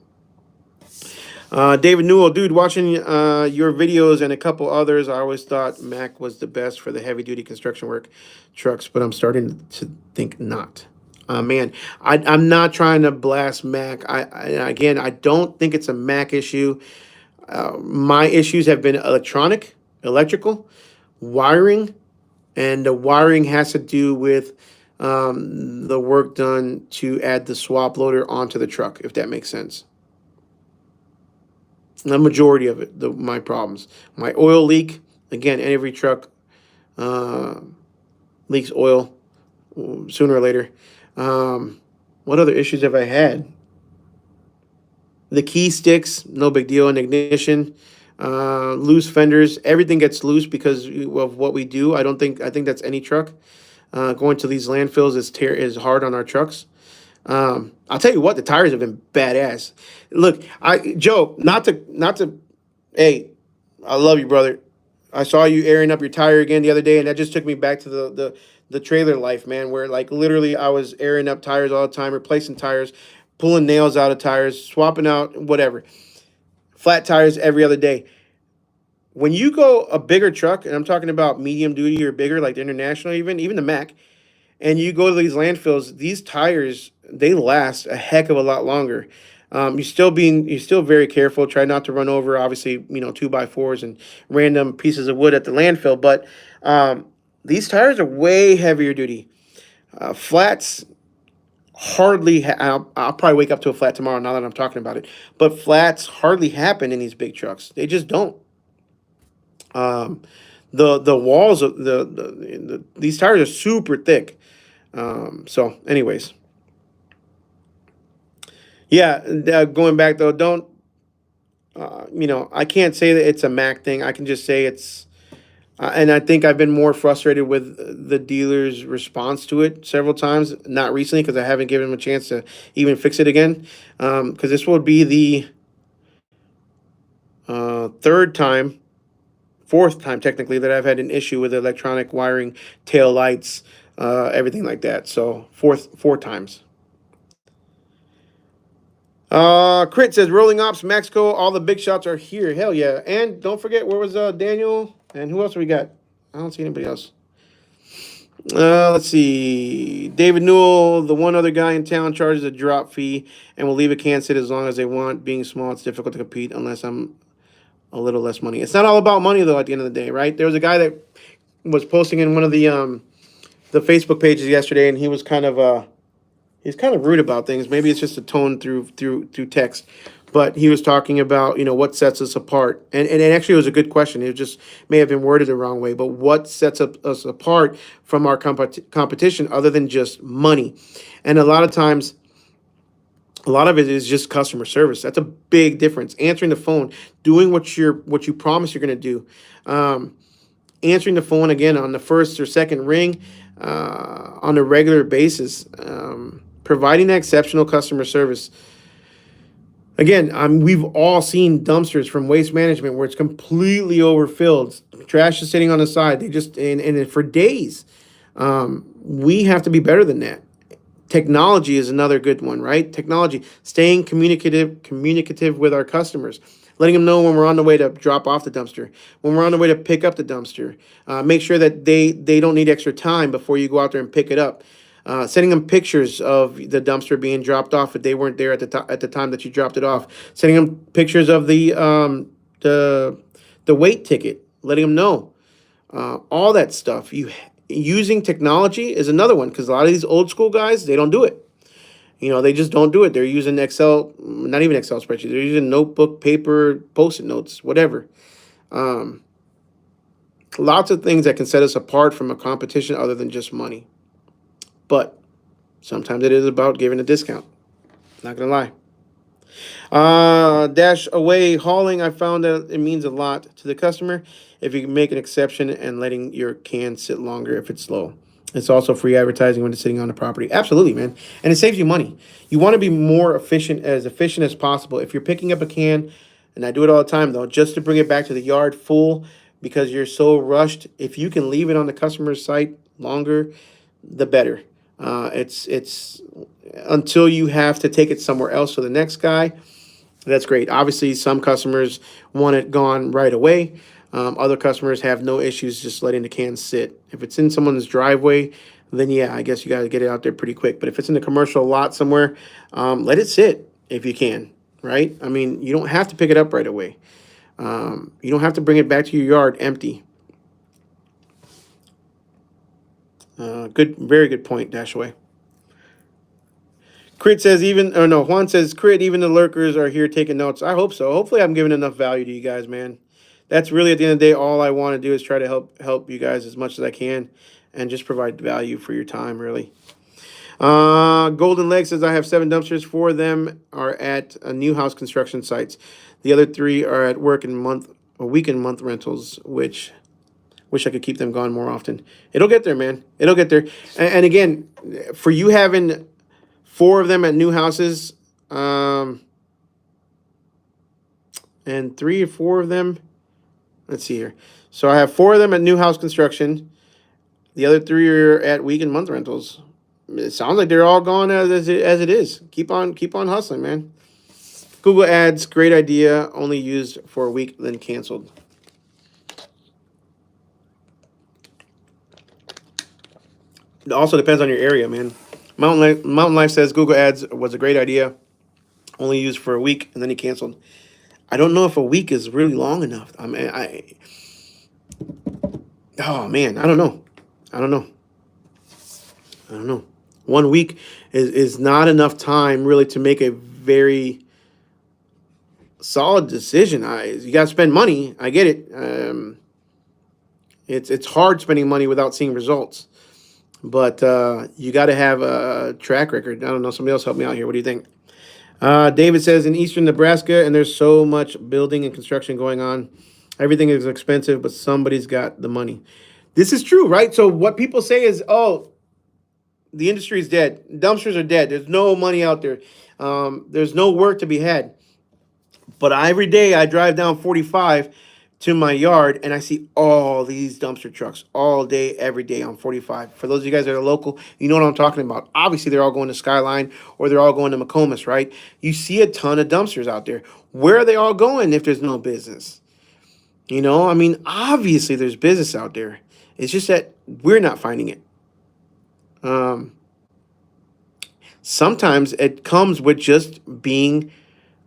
David Newell, dude, watching your videos and a couple others, I always thought Mac was the best for the heavy-duty construction work trucks, but I'm starting to think not. Man, I'm not trying to blast Mac. Again, I don't think it's a Mac issue. My issues have been electrical, wiring, and the wiring has to do with the work done to add the swap loader onto the truck, if that makes sense. The majority of it, my problems. My oil leak, again, every truck leaks oil sooner or later. What other issues have I had? The key sticks, no big deal. In ignition, loose fenders, everything gets loose because of what we do. I think that's any truck. Going to these landfills is hard on our trucks. I'll tell you what, the tires have been badass. Look, Joe, not to, hey, I love you, brother. I saw you airing up your tire again the other day, and that just took me back to the trailer life, man, where, like, literally I was airing up tires all the time, replacing tires, pulling nails out of tires, swapping out whatever, flat tires every other day. When you go a bigger truck, and I'm talking about medium duty or bigger, like the International, even the Mac, and you go to these landfills, these tires, they last a heck of a lot longer. You're still very careful. Try not to run over, obviously, 2x4s and random pieces of wood at the landfill. But these tires are way heavier duty. Flats hardly. I'll probably wake up to a flat tomorrow now that I'm talking about it. But flats hardly happen in these big trucks. They just don't. The walls of these tires are super thick. So, anyways. Yeah, going back though, don't, I can't say that it's a Mac thing. I can just say it's, and I think I've been more frustrated with the dealer's response to it several times. Not recently, because I haven't given him a chance to even fix it again. Because this will be the fourth time technically that I've had an issue with electronic wiring, tail lights, everything like that. So four times. Crit says rolling ops, Mexico, all the big shots are here. Hell yeah. And don't forget, where was Daniel? And who else we got? I don't see anybody else. Let's see. David Newell, the one other guy in town, charges a drop fee and will leave a can sit as long as they want. Being small, it's difficult to compete unless I'm a little less money. It's not all about money though. At the end of the day, right? There was a guy that was posting in one of the Facebook pages yesterday, and he's kind of rude about things. Maybe it's just a tone through text, but he was talking about what sets us apart, and it actually was a good question. It just may have been worded the wrong way, but what sets us apart from our competition other than just money? And a lot of times, a lot of it is just customer service. That's a big difference. Answering the phone, doing what you promise you're going to do. Um, Answering the phone again on the first or second ring on a regular basis, providing that exceptional customer service. Again, we've all seen dumpsters from Waste Management where it's completely overfilled. Trash is sitting on the side. They just and for days. We have to be better than that. Technology is another good one, right? Technology, staying communicative with our customers, letting them know when we're on the way to drop off the dumpster, when we're on the way to pick up the dumpster. Make sure that they don't need extra time before you go out there and pick it up. Sending them pictures of the dumpster being dropped off if they weren't there at the time that you dropped it off. Sending them pictures of the weight ticket, letting them know all that stuff. You using technology is another one because a lot of these old school guys, they don't do it. They just don't do it. They're using Excel, not even Excel spreadsheets. They're using notebook, paper, post-it notes, whatever. Lots of things that can set us apart from a competition other than just money. But sometimes it is about giving a discount. Not gonna lie. Dash away hauling. I found that it means a lot to the customer if you can make an exception and letting your can sit longer if it's slow. It's also free advertising when it's sitting on the property. Absolutely, man. And it saves you money. You want to be more efficient as possible. If you're picking up a can, and I do it all the time though, just to bring it back to the yard full because you're so rushed, if you can leave it on the customer's site longer, the better. It's until you have to take it somewhere else for the next guy. That's great. Obviously, some customers want it gone right away. Other customers have no issues just letting the can sit. If it's in someone's driveway, then yeah, I guess you got to get it out there pretty quick. But if it's in a commercial lot somewhere, let it sit if you can, right? I mean, you don't have to pick it up right away. You don't have to bring it back to your yard empty. Very good point, Dashaway. Crit says Juan says, Crit, even the lurkers are here taking notes. I hope so. Hopefully I'm giving enough value to you guys, man. That's really, at the end of the day, all I want to do is try to help you guys as much as I can and just provide value for your time, really. Golden Leg says, I have 7 dumpsters. 4 of them are at new house construction sites. The other 3 are at weekend month rentals, which wish I could keep them gone more often. It'll get there, man. It'll get there. And again, for you having 4 of them at new houses, and 3 or 4 of them, let's see here. So I have 4 of them at new house construction. The other 3 are at week and month rentals. It sounds like they're all gone as it is. Keep on hustling, man. Google Ads, great idea. Only used for a week, then canceled. It also depends on your area, man. Mountain Life says Google Ads was a great idea. Only used for a week, and then he canceled. I don't know if a week is really long enough. I mean, oh man, I don't know. 1 week is not enough time really to make a very solid decision. You got to spend money. I get it. It's hard spending money without seeing results. But you got to have a track record. I don't know. Somebody else help me out here. What do you think? David says in eastern Nebraska, and there's so much building and construction going on. Everything is expensive, but somebody's got the money. This is true, right? So what people say is, oh, the industry is dead. Dumpsters are dead. There's no money out there. There's no work to be had. But every day I drive down 45 to my yard, and I see all these dumpster trucks all day, every day on 45. For those of you guys that are local, you know what I'm talking about. Obviously, they're all going to Skyline or they're all going to McComas, right? You see a ton of dumpsters out there. Where are they all going if there's no business? I mean, obviously there's business out there. It's just that we're not finding it. Um, Sometimes it comes with just being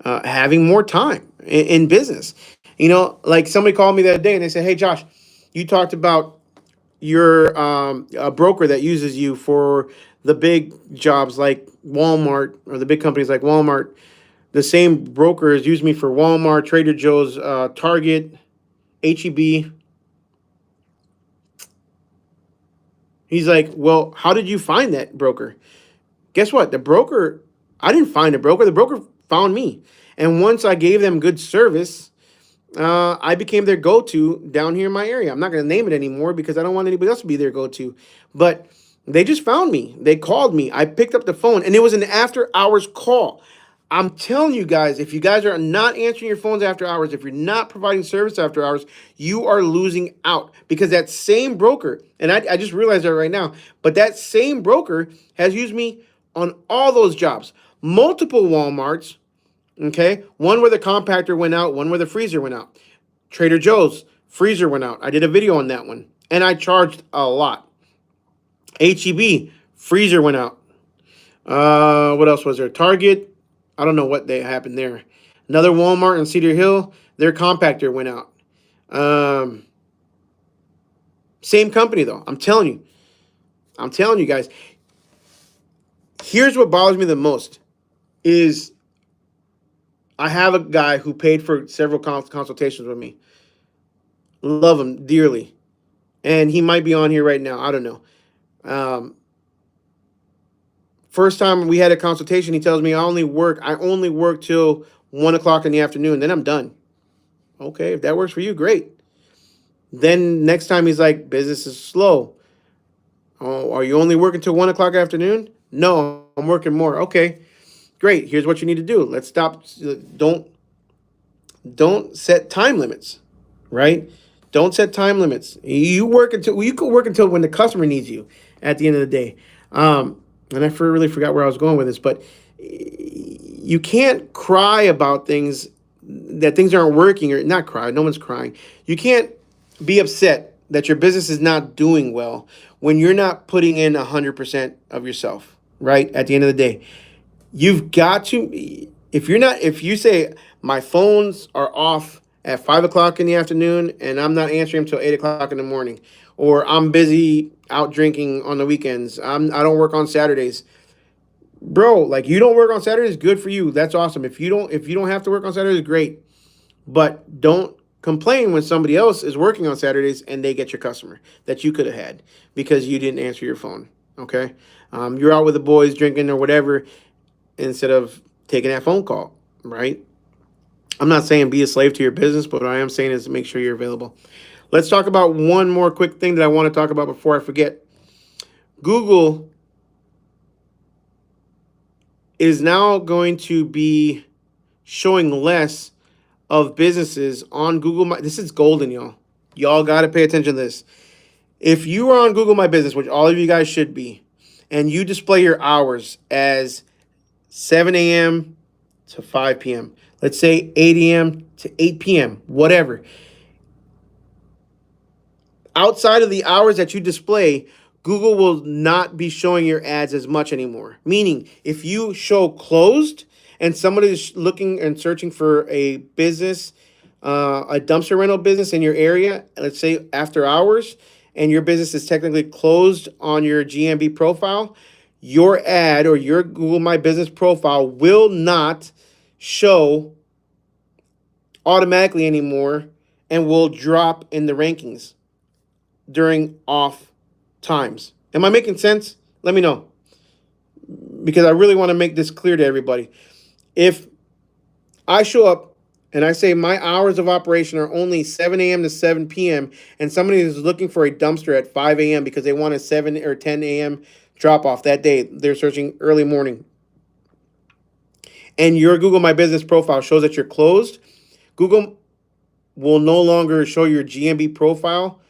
having more time in business. You know, like somebody called me the other day and they said, "Hey, Josh, you talked about your a broker that uses you for the big jobs like Walmart or the big companies like Walmart. The same broker has used me for Walmart, Trader Joe's, Target, HEB." He's like, "Well, how did you find that broker?" Guess what? The broker, I didn't find a broker. The broker found me. And once I gave them good service, I became their go-to down here in my area. I'm not going to name it anymore because I don't want anybody else to be their go-to. But they just found me. They called me. I picked up the phone, and it was an after-hours call. I'm telling you guys, if you guys are not answering your phones after hours, if you're not providing service after hours, you are losing out because that same broker, and I just realized that right now, but that same broker has used me on all those jobs, multiple Walmarts. Okay, one where the compactor went out, one where the freezer went out. Trader Joe's freezer went out. I did a video on that one, and I charged a lot. HEB freezer went out. What else was there? Target. I don't know what they happened there. Another Walmart in Cedar Hill. Their compactor went out. Um, Same company though. I'm telling you. I'm telling you guys. Here's what bothers me the most is I have a guy who paid for several consultations with me. Love him dearly. And he might be on here right now. I don't know. Um, First time we had a consultation, he tells me I only work till 1 o'clock in the afternoon, then I'm done. Okay, if that works for you, great. Then next time he's like, business is slow. Oh, are you only working till 1 o'clock afternoon? No, I'm working more. Okay, great. Here's what you need to do. Let's stop. Don't set time limits, right? Don't set time limits. You could work until when the customer needs you. At the end of the day, and I really forgot where I was going with this, but you can't cry about things aren't working or not cry. No one's crying. You can't be upset that your business is not doing well when you're not putting in 100% of yourself. Right at the end of the day, you've got to, if you say my phones are off at 5 o'clock in the afternoon and I'm not answering them till 8 o'clock in the morning, or I'm busy out drinking on the weekends, I don't work on Saturdays, bro. Like, you don't work on Saturdays, good for you. That's awesome. If you don't have to work on Saturdays, great. But don't complain when somebody else is working on Saturdays and they get your customer that you could have had because you didn't answer your phone. Okay, you're out with the boys drinking or whatever, instead of taking that phone call, right? I'm not saying be a slave to your business, but what I am saying is make sure you're available. Let's talk about one more quick thing that I want to talk about before I forget. Google is now going to be showing less of businesses on Google My. This is golden, y'all. Y'all got to pay attention to this. If you are on Google My Business, which all of you guys should be, and you display your hours as 7 a.m. to 5 p.m., let's say 8 a.m. to 8 p.m., whatever. Outside of the hours that you display, Google will not be showing your ads as much anymore. Meaning, if you show closed and somebody is looking and searching for a business, a dumpster rental business in your area, let's say after hours, and your business is technically closed on your GMB profile, your ad or your Google My Business profile will not show automatically anymore and will drop in the rankings during off times. Am I making sense? Let me know, because I really want to make this clear to everybody. If I show up and I say my hours of operation are only 7 a.m. to 7 p.m. and somebody is looking for a dumpster at 5 a.m. because they want a 7 or 10 a.m. drop off that day, they're searching early morning, and your Google My Business profile shows that you're closed, Google will no longer show your GMB profile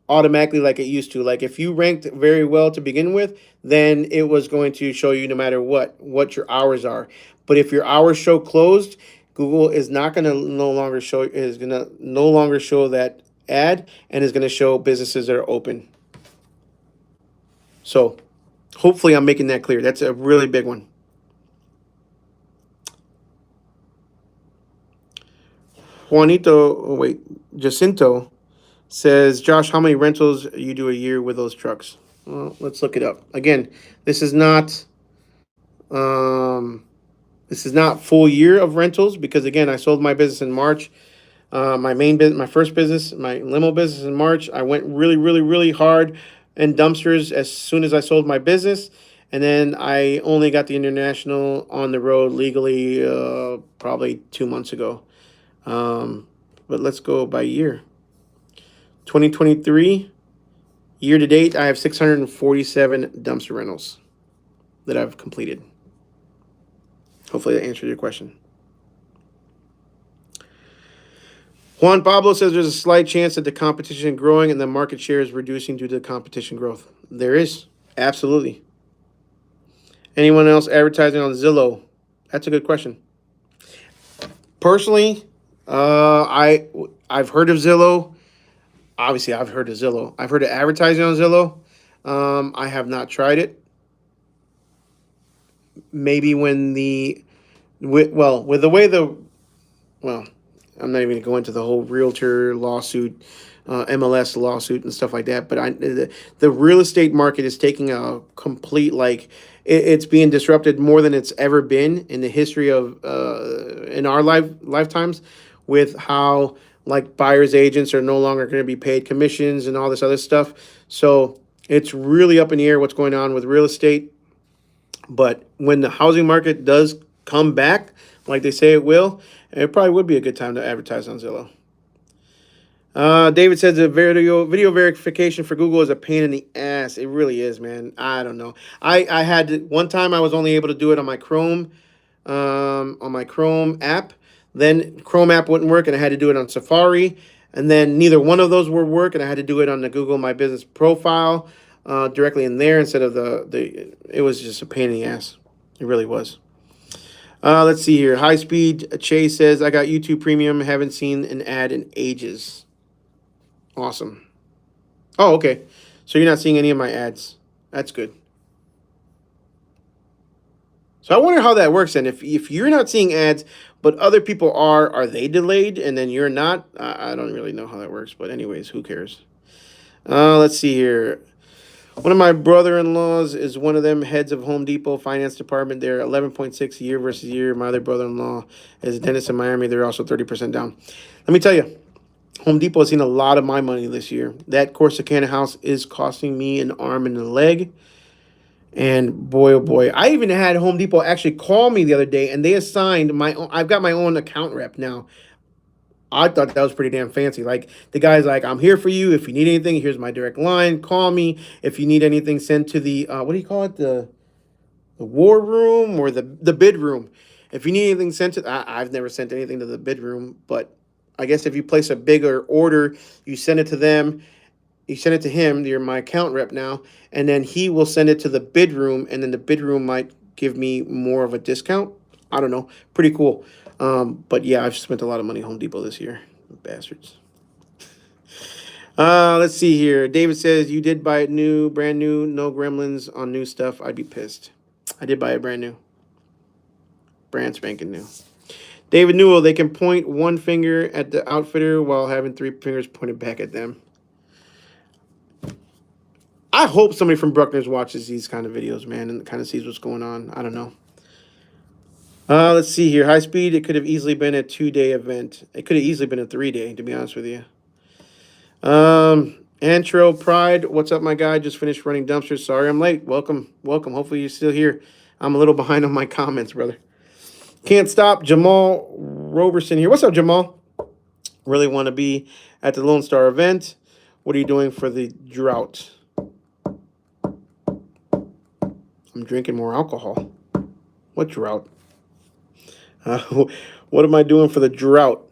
automatically like it used to. Like, if you ranked very well to begin with, then it was going to show you no matter what your hours are. But if your hours show closed, Google is not going to no longer show that ad and is going to show businesses that are open. So Hopefully, I'm making that clear. That's a really big one. Juanito, oh wait, Jacinto says, Josh, how many rentals you do a year with those trucks? Well, let's look it up. Again, this is not um, this is not full year of rentals because again, I sold my business in March. My main business, my first business, my limo business in March. I went really, really, really hard in dumpsters as soon as I sold my business, and then I only got the international on the road legally probably 2 months ago. But let's go by year. 2023 year to date, I have 647 dumpster rentals that I've completed. Hopefully that answered your question. Juan Pablo says there's a slight chance that the competition is growing and the market share is reducing due to the competition growth. There is. Absolutely. Anyone else advertising on Zillow? That's a good question. Personally, I've heard of Zillow. Obviously, I've heard of Zillow. I've heard of advertising on Zillow. I have not tried it. Maybe when with the way well, I'm not even going to go into the whole realtor lawsuit, MLS lawsuit and stuff like that. But the real estate market is taking a complete it's being disrupted more than it's ever been in the history of in our lifetimes, with how like buyers agents are no longer going to be paid commissions and all this other stuff. So it's really up in the air what's going on with real estate. But when the housing market does come back, like they say it will, it probably would be a good time to advertise on Zillow. David says the video verification for Google is a pain in the ass. It really is, man. I don't know. I had one time I was only able to do it on my Chrome app. Then Chrome app wouldn't work, and I had to do it on Safari. And then neither one of those would work, and I had to do it on the Google My Business profile directly in there instead of the. It was just a pain in the ass. It really was. Let's see here. High Speed Chase says, I got YouTube Premium. Haven't seen an ad in ages. Awesome. Oh, okay. So you're not seeing any of my ads. That's good. So I wonder how that works. And if you're not seeing ads, but other people are they delayed and then you're not? I don't really know how that works. But anyways, who cares? Let's see here. One of my brother-in-laws is one of them heads of Home Depot finance department. They're 11.6 year versus year. My other brother-in-law is a dentist in Miami. They're also 30% down. Let me tell you, Home Depot has seen a lot of my money this year. That Corsicana house is costing me an arm and a leg. And boy, oh boy, I even had Home Depot actually call me the other day, and they assigned my own. I've got my own account rep now. I thought that was pretty damn fancy. Like the guy's like, I'm here for you. If you need anything, here's my direct line. Call me. If you need anything sent to the what do you call it? The war room or the bid room. If you need anything sent to, I've never sent anything to the bid room, but I guess if you place a bigger order, you send it to them. You send it to him. You're my account rep now, and then he will send it to the bid room, and then the bid room might give me more of a discount. I don't know. Pretty cool. But yeah, I've spent a lot of money at Home Depot this year. Bastards. Let's see here. David says, you did buy it new, brand new, no gremlins on new stuff. I'd be pissed. I did buy it brand new. Brand spanking new. David Newell, they can point one finger at the outfitter while having three fingers pointed back at them. I hope somebody from Bruckner's watches these kind of videos, man, and kind of sees what's going on. I don't know. Let's see here. High speed, it could have easily been a 2-day event. It could have easily been a 3-day, to be honest with you. Antro Pride, what's up, my guy? Just finished running dumpsters. Sorry I'm late. Welcome. Hopefully you're still here. I'm a little behind on my comments, brother. Can't stop. Jamal Roberson here. What's up, Jamal? Really want to be at the Lone Star event. What are you doing for the drought? I'm drinking more alcohol. What drought? What am I doing for the drought?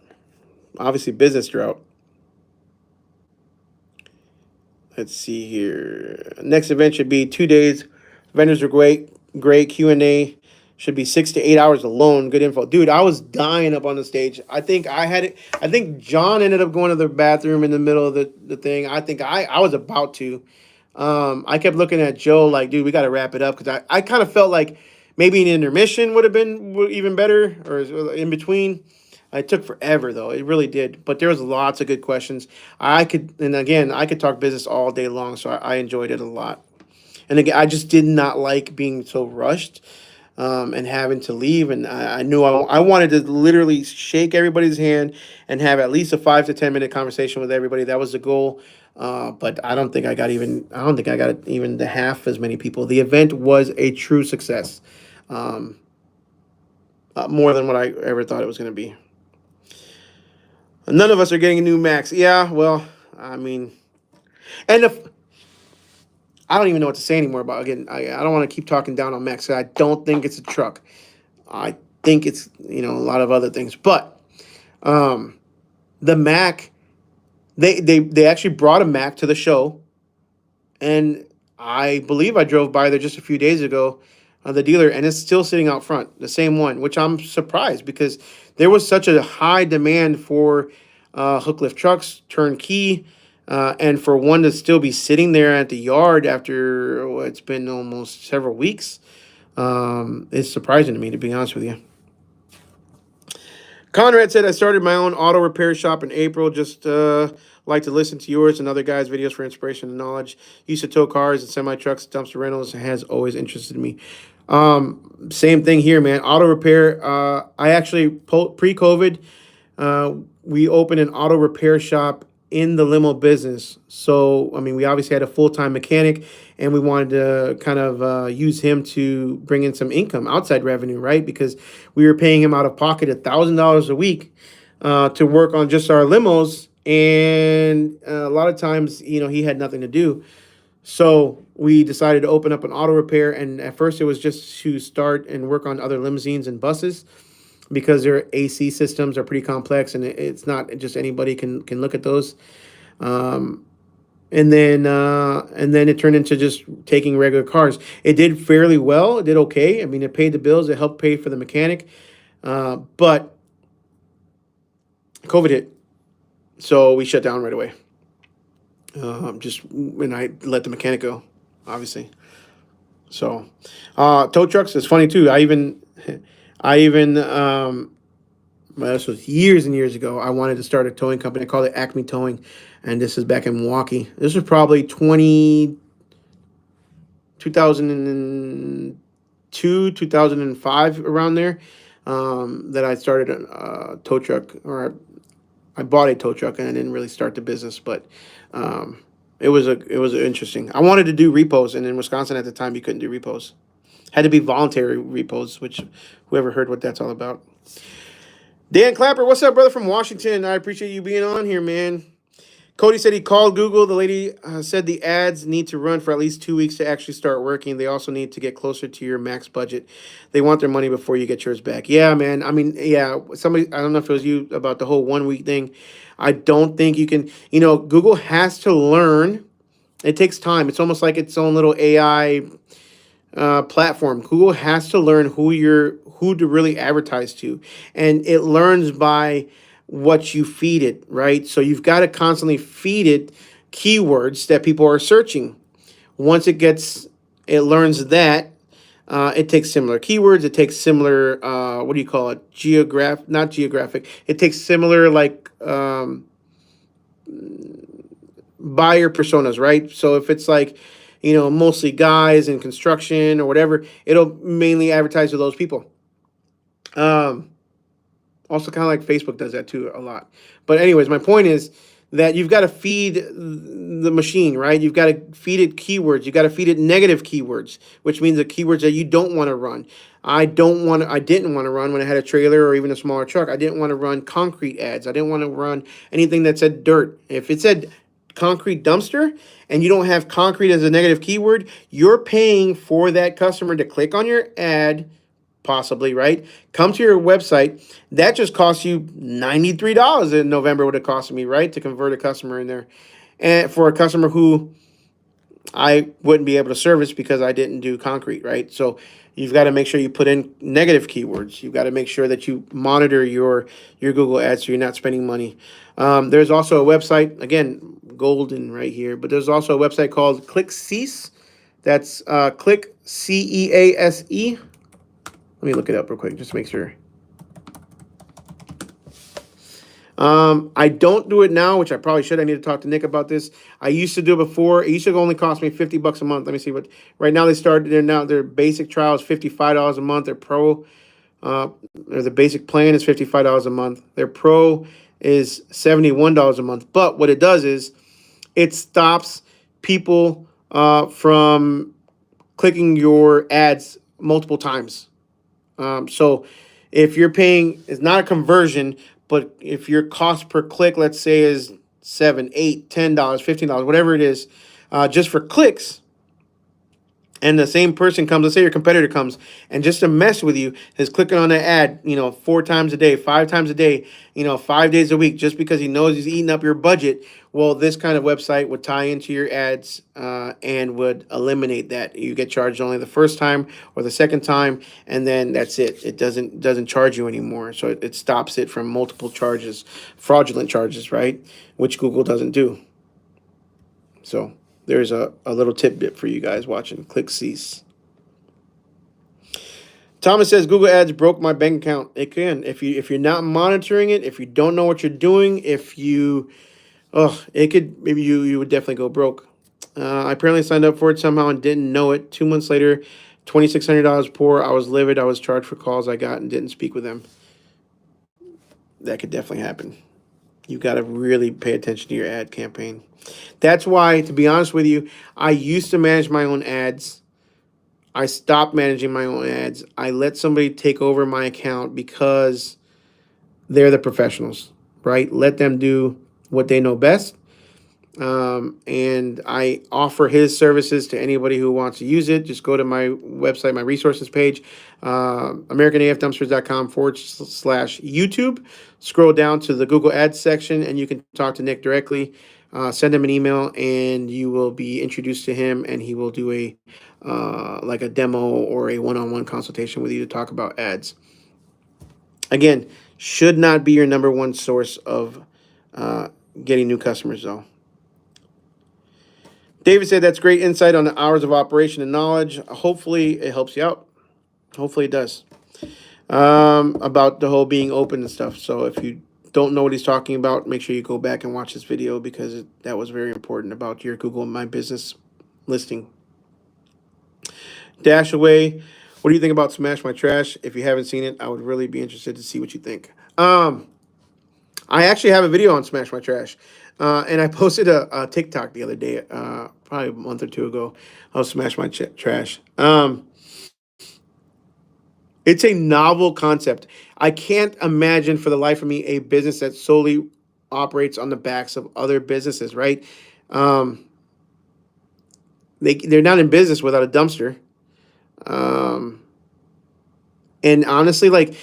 Obviously, business drought. Let's see here. Next event should be 2 days. Vendors are great. Q&A should be 6 to 8 hours alone. Good info, dude. I was dying up on the stage. I think John ended up going to the bathroom in the middle of the thing. I think I was about to. I kept looking at Joe like, dude, we got to wrap it up because I kind of felt like maybe an intermission would have been even better or in between. It took forever though. It really did. But there was lots of good questions. And again, I could talk business all day long, so I enjoyed it a lot. And again, I just did not like being so rushed and having to leave. And I knew I wanted to literally shake everybody's hand and have at least a 5 to 10 minute conversation with everybody. That was the goal. But I don't think I got even. I don't think I got even the half as many people. The event was a true success, um, more than what I ever thought it was going to be. None of us are getting a new Max. Yeah, well, I mean, and if I don't even know what to say anymore about again. I don't want to keep talking down on Max. I don't think it's a truck. I think it's a lot of other things. But um, the Mac, they actually brought a Mac to the show, and I believe I drove by there just a few days ago, the dealer, and it's still sitting out front, the same one, which I'm surprised because there was such a high demand for hook lift trucks, turnkey, and for one to still be sitting there at the yard after it's been almost several weeks, is surprising to me, to be honest with you. Conrad said, I started my own auto repair shop in April. Just like to listen to yours and other guys' videos for inspiration and knowledge. Used to tow cars and semi trucks, dumpster rentals. Has always interested me. Same thing here, man. Auto repair. I actually, pre-COVID, we opened an auto repair shop in the limo business. So, I mean, we obviously had a full-time mechanic and we wanted to kind of use him to bring in some income, outside revenue, right? Because we were paying him out of pocket $1,000 a week to work on just our limos. And a lot of times, he had nothing to do. So we decided to open up an auto repair. And at first it was just to start and work on other limousines and buses, because their AC systems are pretty complex, and it's not just anybody can look at those. Um, and then it turned into just taking regular cars. It did fairly well. It did okay. I mean, it paid the bills. It helped pay for the mechanic. But COVID hit, so we shut down right away. Just when I let the mechanic go, obviously. So, tow trucks is funny too. Well, this was years and years ago. I wanted to start a towing company. I called it Acme Towing, and this is back in Milwaukee. This was probably 2002, 2005, around there, that I started a tow truck, or I bought a tow truck, and I didn't really start the business, but it was interesting. I wanted to do repos, and in Wisconsin at the time, you couldn't do repos. Had to be voluntary repos, which whoever heard what that's all about. Dan Clapper, what's up, brother, from Washington? I appreciate you being on here, man. Cody said he called Google. The lady said the ads need to run for at least 2 weeks to actually start working. They also need to get closer to your max budget. They want their money before you get yours back. Yeah, man. I mean, yeah, somebody, I don't know if it was you about the whole 1 week thing. I don't think you can, Google has to learn. It takes time. It's almost like its own little AI platform. Google has to learn who to really advertise to, and it learns by what you feed it, right? So you've got to constantly feed it keywords that people are searching. Once it learns that, it takes similar keywords. It takes similar, what do you call it? Not geographic. It takes similar, like, buyer personas, right? So if it's like, mostly guys in construction or whatever, it'll mainly advertise to those people. Also kind of like Facebook does that too a lot. But anyways, my point is that you've got to feed the machine, right? You've got to feed it keywords. You've got to feed it negative keywords, which means the keywords that you don't want to run. I didn't want to run when I had a trailer or even a smaller truck. I didn't want to run concrete ads. I didn't want to run anything that said dirt. If it said concrete dumpster and you don't have concrete as a negative keyword, you're paying for that customer to click on your ad, possibly, right? Come to your website. That just costs you $93 in November would have cost me, right? To convert a customer in there. And for a customer who I wouldn't be able to service because I didn't do concrete, right? So you've got to make sure you put in negative keywords. You've got to make sure that you monitor your Google ads so you're not spending money. There's also a website, again, golden right here. But there's also a website called ClickCease. That's Click CEASE. Let me look it up real quick just to make sure. I don't do it now, which I probably should. I need to talk to Nick about this. I used to do it before. It used to only cost me $50 a month. Let me see what. Right now they started. Their basic trial is $55 a month. Their pro, or the basic plan is $55 a month. Their pro is $71 a month. But what it does is it stops people from clicking your ads multiple times. So if you're paying, it's not a conversion, but if your cost per click, let's say, is $7, $8, $10, $15, whatever it is, just for clicks, and the same person comes, let's say your competitor comes, and just to mess with you is clicking on an ad, 4 times a day, 5 times a day, 5 days a week, just because he knows he's eating up your budget. Well, this kind of website would tie into your ads and would eliminate that. You get charged only the first time or the second time, and then that's it. It doesn't charge you anymore. So it stops it from multiple charges, fraudulent charges, right? Which Google doesn't do. So there's a little tidbit for you guys watching. ClickCease. Thomas says Google Ads broke my bank account. It can. If you're not monitoring it, if you don't know what you're doing, it could, maybe you would definitely go broke. I apparently signed up for it somehow and didn't know it. 2 months later, $2,600 poor. I was livid. I was charged for calls I got and didn't speak with them. That could definitely happen. You got to really pay attention to your ad campaign. That's why, to be honest with you, I used to manage my own ads. I stopped managing my own ads. I let somebody take over my account because they're the professionals, right? Let them do what they know best. And I offer his services to anybody who wants to use it. Just go to my website, my resources page, AmericanAFDumpsters.com/YouTube. Scroll down to the Google Ads section, and you can talk to Nick directly. Send him an email, and you will be introduced to him, and he will do a demo or a one-on-one consultation with you to talk about ads. Again, should not be your number one source of getting new customers, though. David said that's great insight on the hours of operation and knowledge. Hopefully it helps you out. Hopefully it does. About the whole being open and stuff. So if you don't know what he's talking about, make sure you go back and watch this video, because that was very important about your Google My Business listing. Dash Away, what do you think about Smash My Trash? If you haven't seen it, I would really be interested to see what you think. I actually have a video on Smash My Trash. And I posted a TikTok the other day, probably a month or two ago. I'll Smash My Trash. It's a novel concept. I can't imagine for the life of me a business that solely operates on the backs of other businesses, right? They're not in business without a dumpster. And honestly, like,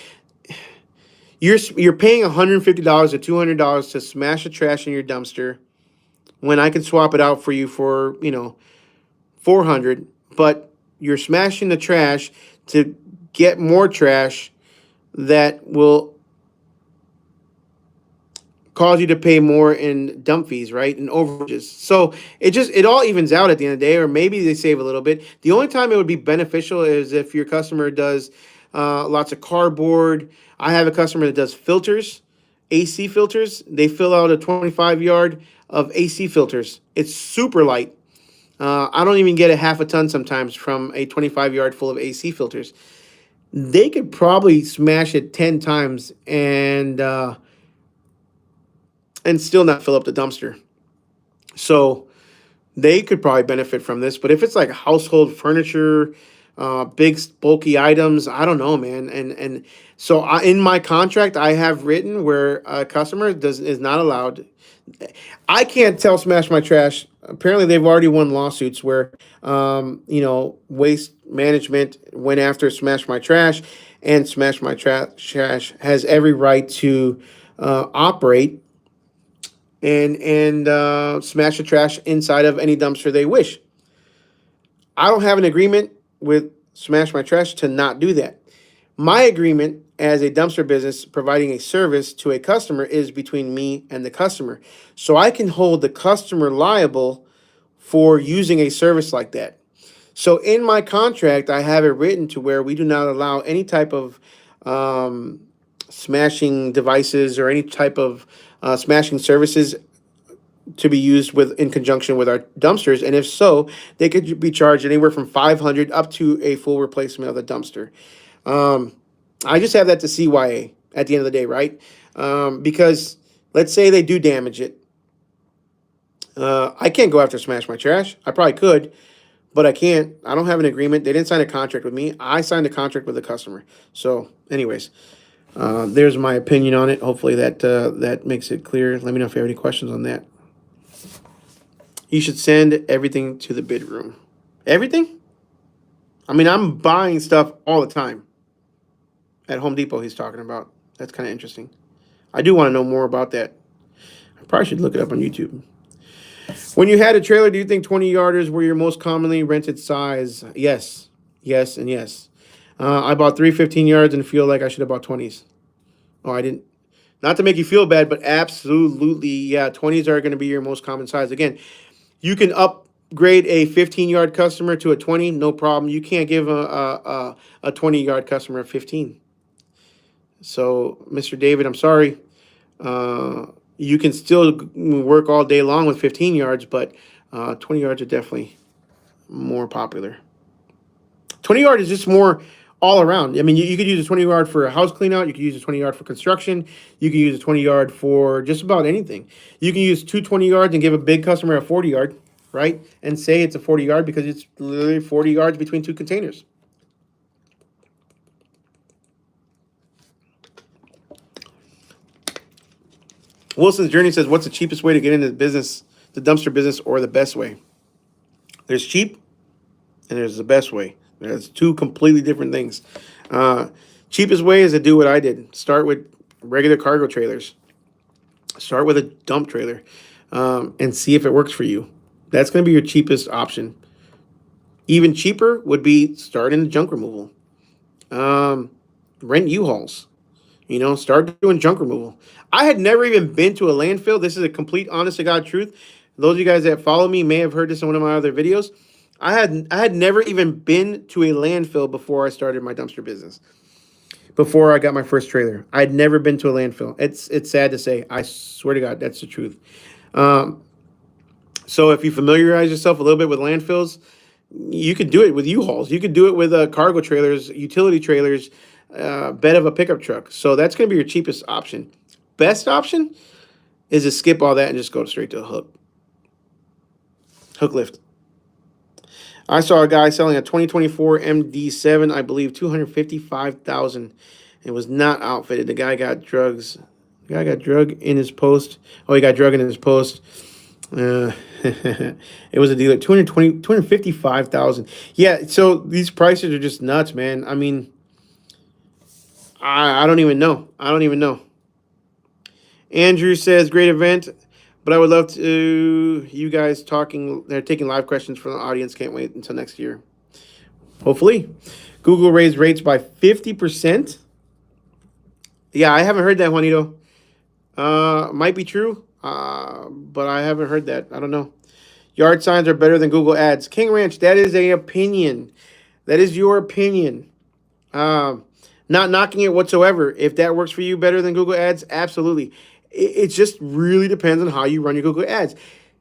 you're paying $150 or $200 to smash the trash in your dumpster when I can swap it out for you for, $400, but you're smashing the trash to get more trash that will cause you to pay more in dump fees, right? And overages. So it all evens out at the end of the day, or maybe they save a little bit. The only time it would be beneficial is if your customer does lots of cardboard. I have a customer that does filters, AC filters. They fill out a 25-yard of AC filters. It's super light. I don't even get a half a ton sometimes from a 25-yard full of AC filters. They could probably smash it 10 times and still not fill up the dumpster. So they could probably benefit from this. But if it's like household furniture, big bulky items, I don't know, man. And so in my contract, I have written where a customer is not allowed. I can't tell Smash My Trash. Apparently, they've already won lawsuits where, Waste Management went after Smash My Trash, and Smash My Trash has every right to operate and smash the trash inside of any dumpster they wish. I don't have an agreement with Smash My Trash to not do that. My agreement as a dumpster business providing a service to a customer is between me and the customer. So I can hold the customer liable for using a service like that. So in my contract, I have it written to where we do not allow any type of um, smashing devices or any type of smashing services to be used with in conjunction with our dumpsters. And if so, they could be charged anywhere from 500 up to a full replacement of the dumpster. Um, I just have that to CYA at the end of the day, right? Because let's say they do damage it. I can't go after Smash My Trash. I probably could, but I can't. I don't have an agreement. They didn't sign a contract with me. I signed a contract with the customer. So, anyways, there's my opinion on it. Hopefully that makes it clear. Let me know if you have any questions on that. You should send everything to the bid room. Everything? I mean, I'm buying stuff all the time. At Home Depot, he's talking about. That's kind of interesting. I do want to know more about that. I probably should look it up on YouTube. When you had a trailer, do you think 20 yarders were your most commonly rented size? Yes. Yes, and yes. I bought 3 15-yards and feel like I should have bought 20s. Oh, I didn't. Not to make you feel bad, but absolutely, yeah, 20s are going to be your most common size. Again, you can upgrade a 15-yard customer to a 20, no problem. You can't give a 20-yard customer a 15. So, Mr. David, I'm sorry. You can still work all day long with 15 yards, but 20 yards are definitely more popular. 20 yard is just more all around. I mean, you could use a 20 yard for a house clean out. You could use a 20 yard for construction. You can use a 20 yard for just about anything. You can use 20 yards and give a big customer a 40 yard, right? And say it's a 40 yard because it's literally 40 yards between two containers. Wilson's Journey says, what's the cheapest way to get into the business, the dumpster business, or the best way? There's cheap and there's the best way. There's two completely different things. Cheapest way is to do what I did. Start with regular cargo trailers. Start with a dump trailer and see if it works for you. That's going to be your cheapest option. Even cheaper would be start in junk removal. Rent U-Hauls. Start doing junk removal. I had never even been to a landfill. This is a complete honest to God truth. Those of you guys that follow me may have heard this in one of my other videos. I had never even been to a landfill before I started my dumpster business. Before I got my first trailer, I had never been to a landfill. It's sad to say. I swear to God, that's the truth. So if you familiarize yourself a little bit with landfills, you could do it with U-Hauls. You could do it with cargo trailers, utility trailers, bed of a pickup truck. So that's going to be your cheapest option. Best option is to skip all that and just go straight to a hook. Hook lift. I saw a guy selling a 2024 MD7, I believe $255,000. It was not outfitted. The guy got drugs. The guy got drug in his post. Oh, he got drug in his post. It was a deal at $255,000. Yeah, so these prices are just nuts, man. I mean, I don't even know. I don't even know. Andrew says, great event, but I would love to you guys talking. They're taking live questions from the audience. Can't wait until next year. Hopefully. Google raised rates by 50%. Yeah, I haven't heard that, Juanito. Might be true, but I haven't heard that. I don't know. Yard signs are better than Google ads. King Ranch, that is an opinion. That is your opinion. Not knocking it whatsoever. If that works for you better than Google ads, absolutely. It just really depends on how you run your Google ads.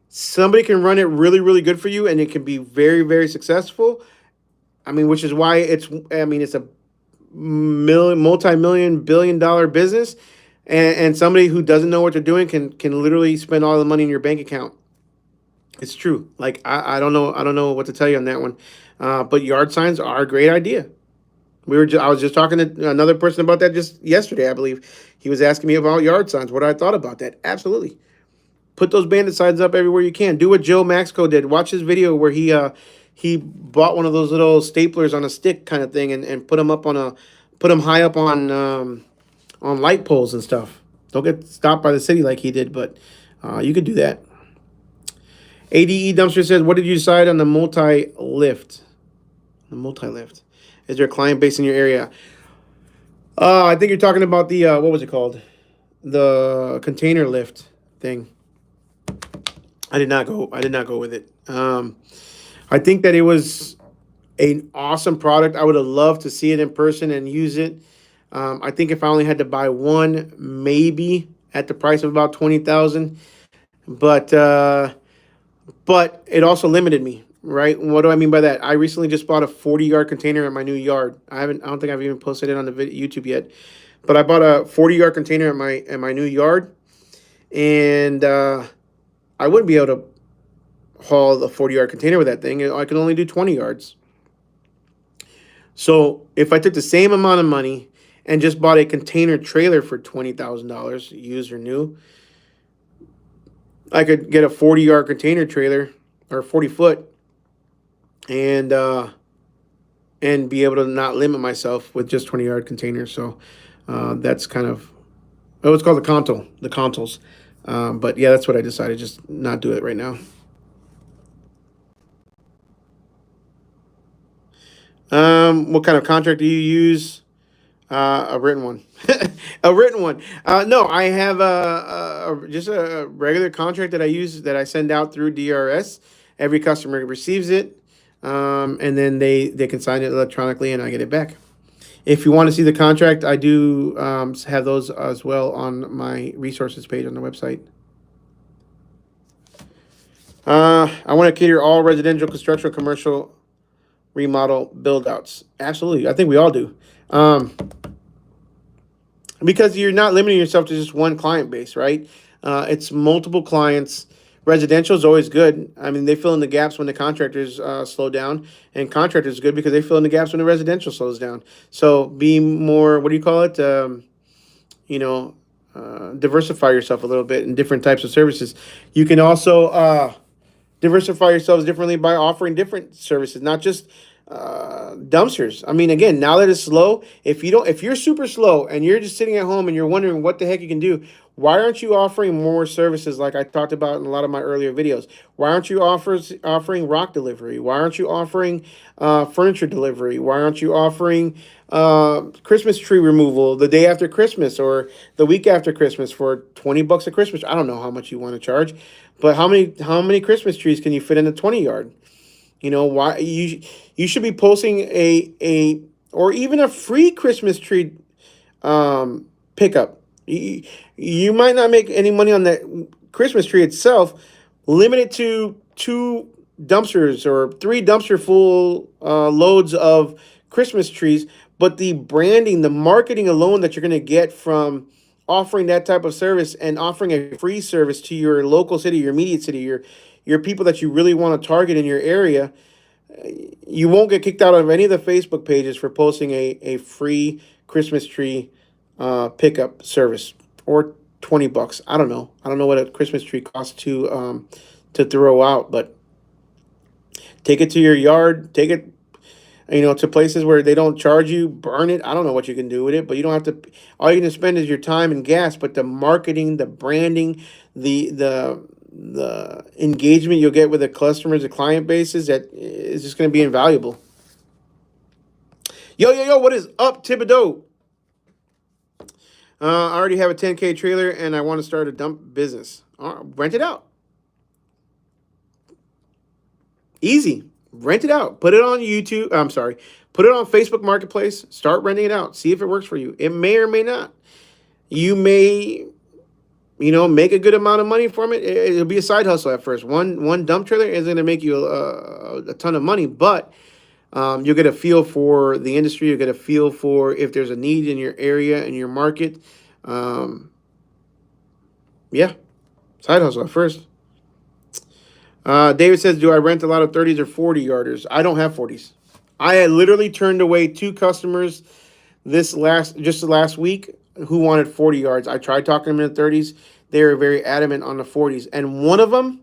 Somebody can run it really, really good for you, and it can be very, very successful. I mean, which is why it's a multi-million, billion-dollar business, and somebody who doesn't know what they're doing can literally spend all the money in your bank account. It's true. Like I don't know what to tell you on that one. But yard signs are a great idea. I was just talking to another person about that just yesterday, I believe. He was asking me about yard signs, what I thought about that. Absolutely. Put those bandit signs up everywhere you can. Do what Joe Maxco did. Watch his video where he bought one of those little staplers on a stick kind of thing and put them high up on light poles and stuff. Don't get stopped by the city like he did, but you could do that. ADE Dumpster says, what did you decide on the multi-lift? The multi-lift. Is there a client base in your area? I think you're talking about the what was it called? The container lift thing. I did not go. I did not go with it. I think that it was an awesome product. I would have loved to see it in person and use it. I think if I only had to buy one, maybe at the price of about 20,000, but but it also limited me. Right? What do I mean by that? I recently just bought a 40-yard container in my new yard. I haven't. I don't think I've even posted it on the YouTube yet. But I bought a 40-yard container in my new yard, and I wouldn't be able to haul a 40-yard container with that thing. I can only do 20 yards. So if I took the same amount of money and just bought a container trailer for $20,000, used or new, I could get a 40-yard container trailer or 40-foot and be able to not limit myself with just 20-yard containers. So that's kind of it's called the consoles. But yeah, that's what I decided, just not do it right now. What kind of contract do you use? A written one. A written one. No, I have just a regular contract that I use that I send out through DRS. Every customer receives it, and then they can sign it electronically, and I get it back. If you want to see the contract, I do have those as well on my resources page on the website. I want to cater all residential, construction, commercial, remodel, build outs. Absolutely. I think we all do. Because you're not limiting yourself to just one client base, right? It's multiple clients. Residential is always good. I mean, they fill in the gaps when the contractors slow down, and contractors is good because they fill in the gaps when the residential slows down. So be more, what do you call it? You know, diversify yourself a little bit in different types of services. You can also diversify yourselves differently by offering different services, not just dumpsters. I mean, again, now that it's slow, if you're super slow and you're just sitting at home and you're wondering what the heck you can do, why aren't you offering more services like I talked about in a lot of my earlier videos? Why aren't you offering rock delivery? Why aren't you offering furniture delivery? Why aren't you offering Christmas tree removal the day after Christmas or the week after Christmas for $20 a Christmas? I don't know how much you want to charge, but how many Christmas trees can you fit in a 20-yard? You know, why you should be posting a or even a free Christmas tree pickup. You might not make any money on that Christmas tree itself. Limit it to 2 dumpsters or 3 dumpster full loads of Christmas trees. But the branding, the marketing alone that you're going to get from offering that type of service and offering a free service to your local city, your immediate city, your people that you really want to target in your area, you won't get kicked out of any of the Facebook pages for posting a free Christmas tree pickup service or $20. I don't know. I don't know what a Christmas tree costs to throw out, but take it to your yard, take it, to places where they don't charge you, burn it. I don't know what you can do with it, but you don't have to. All you can spend is your time and gas. But the marketing, the branding, the engagement you'll get with the customers, the client bases, that is just going to be invaluable. Yo, what is up, Thibodeau? I already have a 10K trailer and I want to start a dump business. Rent it out. Easy. Rent it out. Put it on YouTube. I'm sorry. Put it on Facebook Marketplace. Start renting it out. See if it works for you. It may or may not. You may, make a good amount of money from it. It'll be a side hustle at first. One dump trailer isn't going to make you a ton of money, but you'll get a feel for the industry. You'll get a feel for if there's a need in your area, in your market. Yeah, side hustle at first. David says, do I rent a lot of 30s or 40-yarders? I don't have 40s. I had literally turned away 2 customers just last week who wanted 40 yards. I tried talking to them in the 30s. They were very adamant on the 40s. And one of them,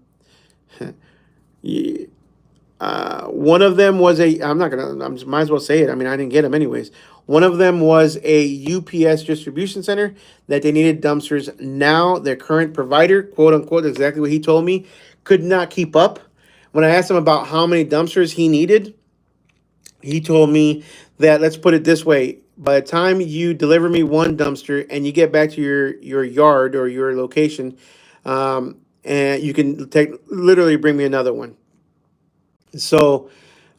was I might as well say it. I mean, I didn't get them anyways. One of them was a UPS distribution center that they needed dumpsters. Now their current provider, quote unquote, exactly what he told me, could not keep up. When I asked him about how many dumpsters he needed, he told me that, let's put it this way, by the time you deliver me one dumpster and you get back to your yard or your location, and you can take literally bring me another one. So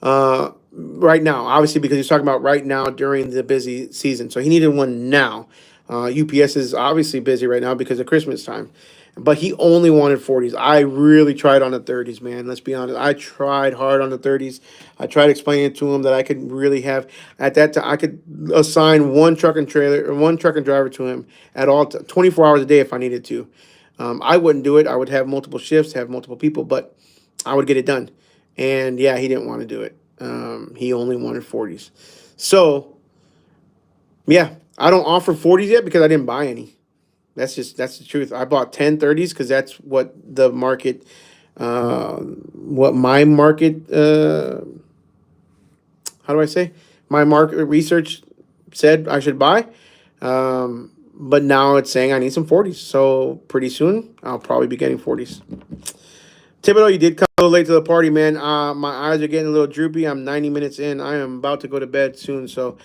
right now, obviously, because he's talking about right now during the busy season. So he needed one now. UPS is obviously busy right now because of Christmas time. But he only wanted 40s. I really tried on the 30s, man. Let's be honest. I tried hard on the 30s. I tried explaining to him that I could really have, at that time, I could assign one truck and trailer or one truck and driver to him at 24 hours a day if I needed to. I wouldn't do it. I would have multiple shifts, have multiple people, but I would get it done. And yeah, he didn't want to do it. He only wanted 40s. So yeah, I don't offer 40s yet because I didn't buy any. That's the truth. I bought 10 30s because that's what the market, what my market, how do I say? My market research said I should buy. But now it's saying I need some 40s. So pretty soon I'll probably be getting 40s. Thibodeau, you did come a little late to the party, man. My eyes are getting a little droopy. I'm 90 minutes in. I am about to go to bed soon. So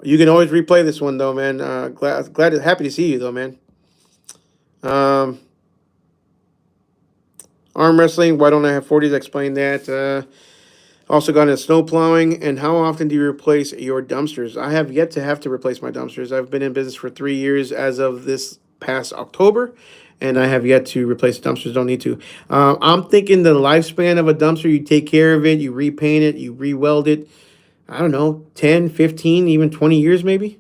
you can always replay this one, though, man. Happy to see you, though, man. Um, Arm wrestling. Why don't I have 40s? Explain that. Also got into snow plowing. And how often do you replace your dumpsters? I have yet to have to replace my dumpsters. I've been in business for 3 years as of this past October, and I have yet to replace the dumpsters. Don't need to. I'm thinking the lifespan of a dumpster, you take care of it, you repaint it, you re-weld it. I don't know, 10, 15, even 20 years maybe.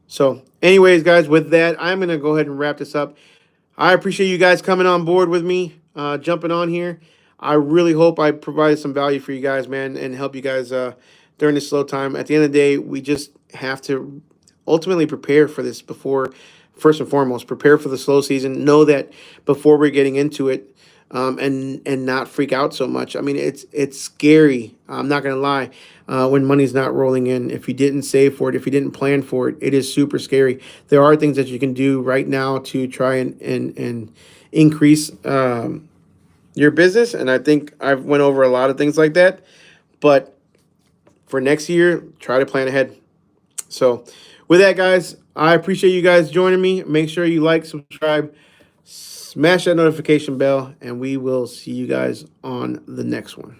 So anyways, guys, with that, I'm going to go ahead and wrap this up. I appreciate you guys coming on board with me, jumping on here. I really hope I provided some value for you guys, man, and help you guys during this slow time. At the end of the day, we just have to ultimately prepare for this before, first and foremost, prepare for the slow season. Know that before we're getting into it, and not freak out so much. I mean, it's scary. I'm not gonna lie. When money's not rolling in, if you didn't save for it, if you didn't plan for it, it is super scary. There are things that you can do right now to try and increase your business, and I think I've went over a lot of things like that. But for next year, try to plan ahead. So, with that, guys, I appreciate you guys joining me. Make sure you like, subscribe, smash that notification bell, and we will see you guys on the next one.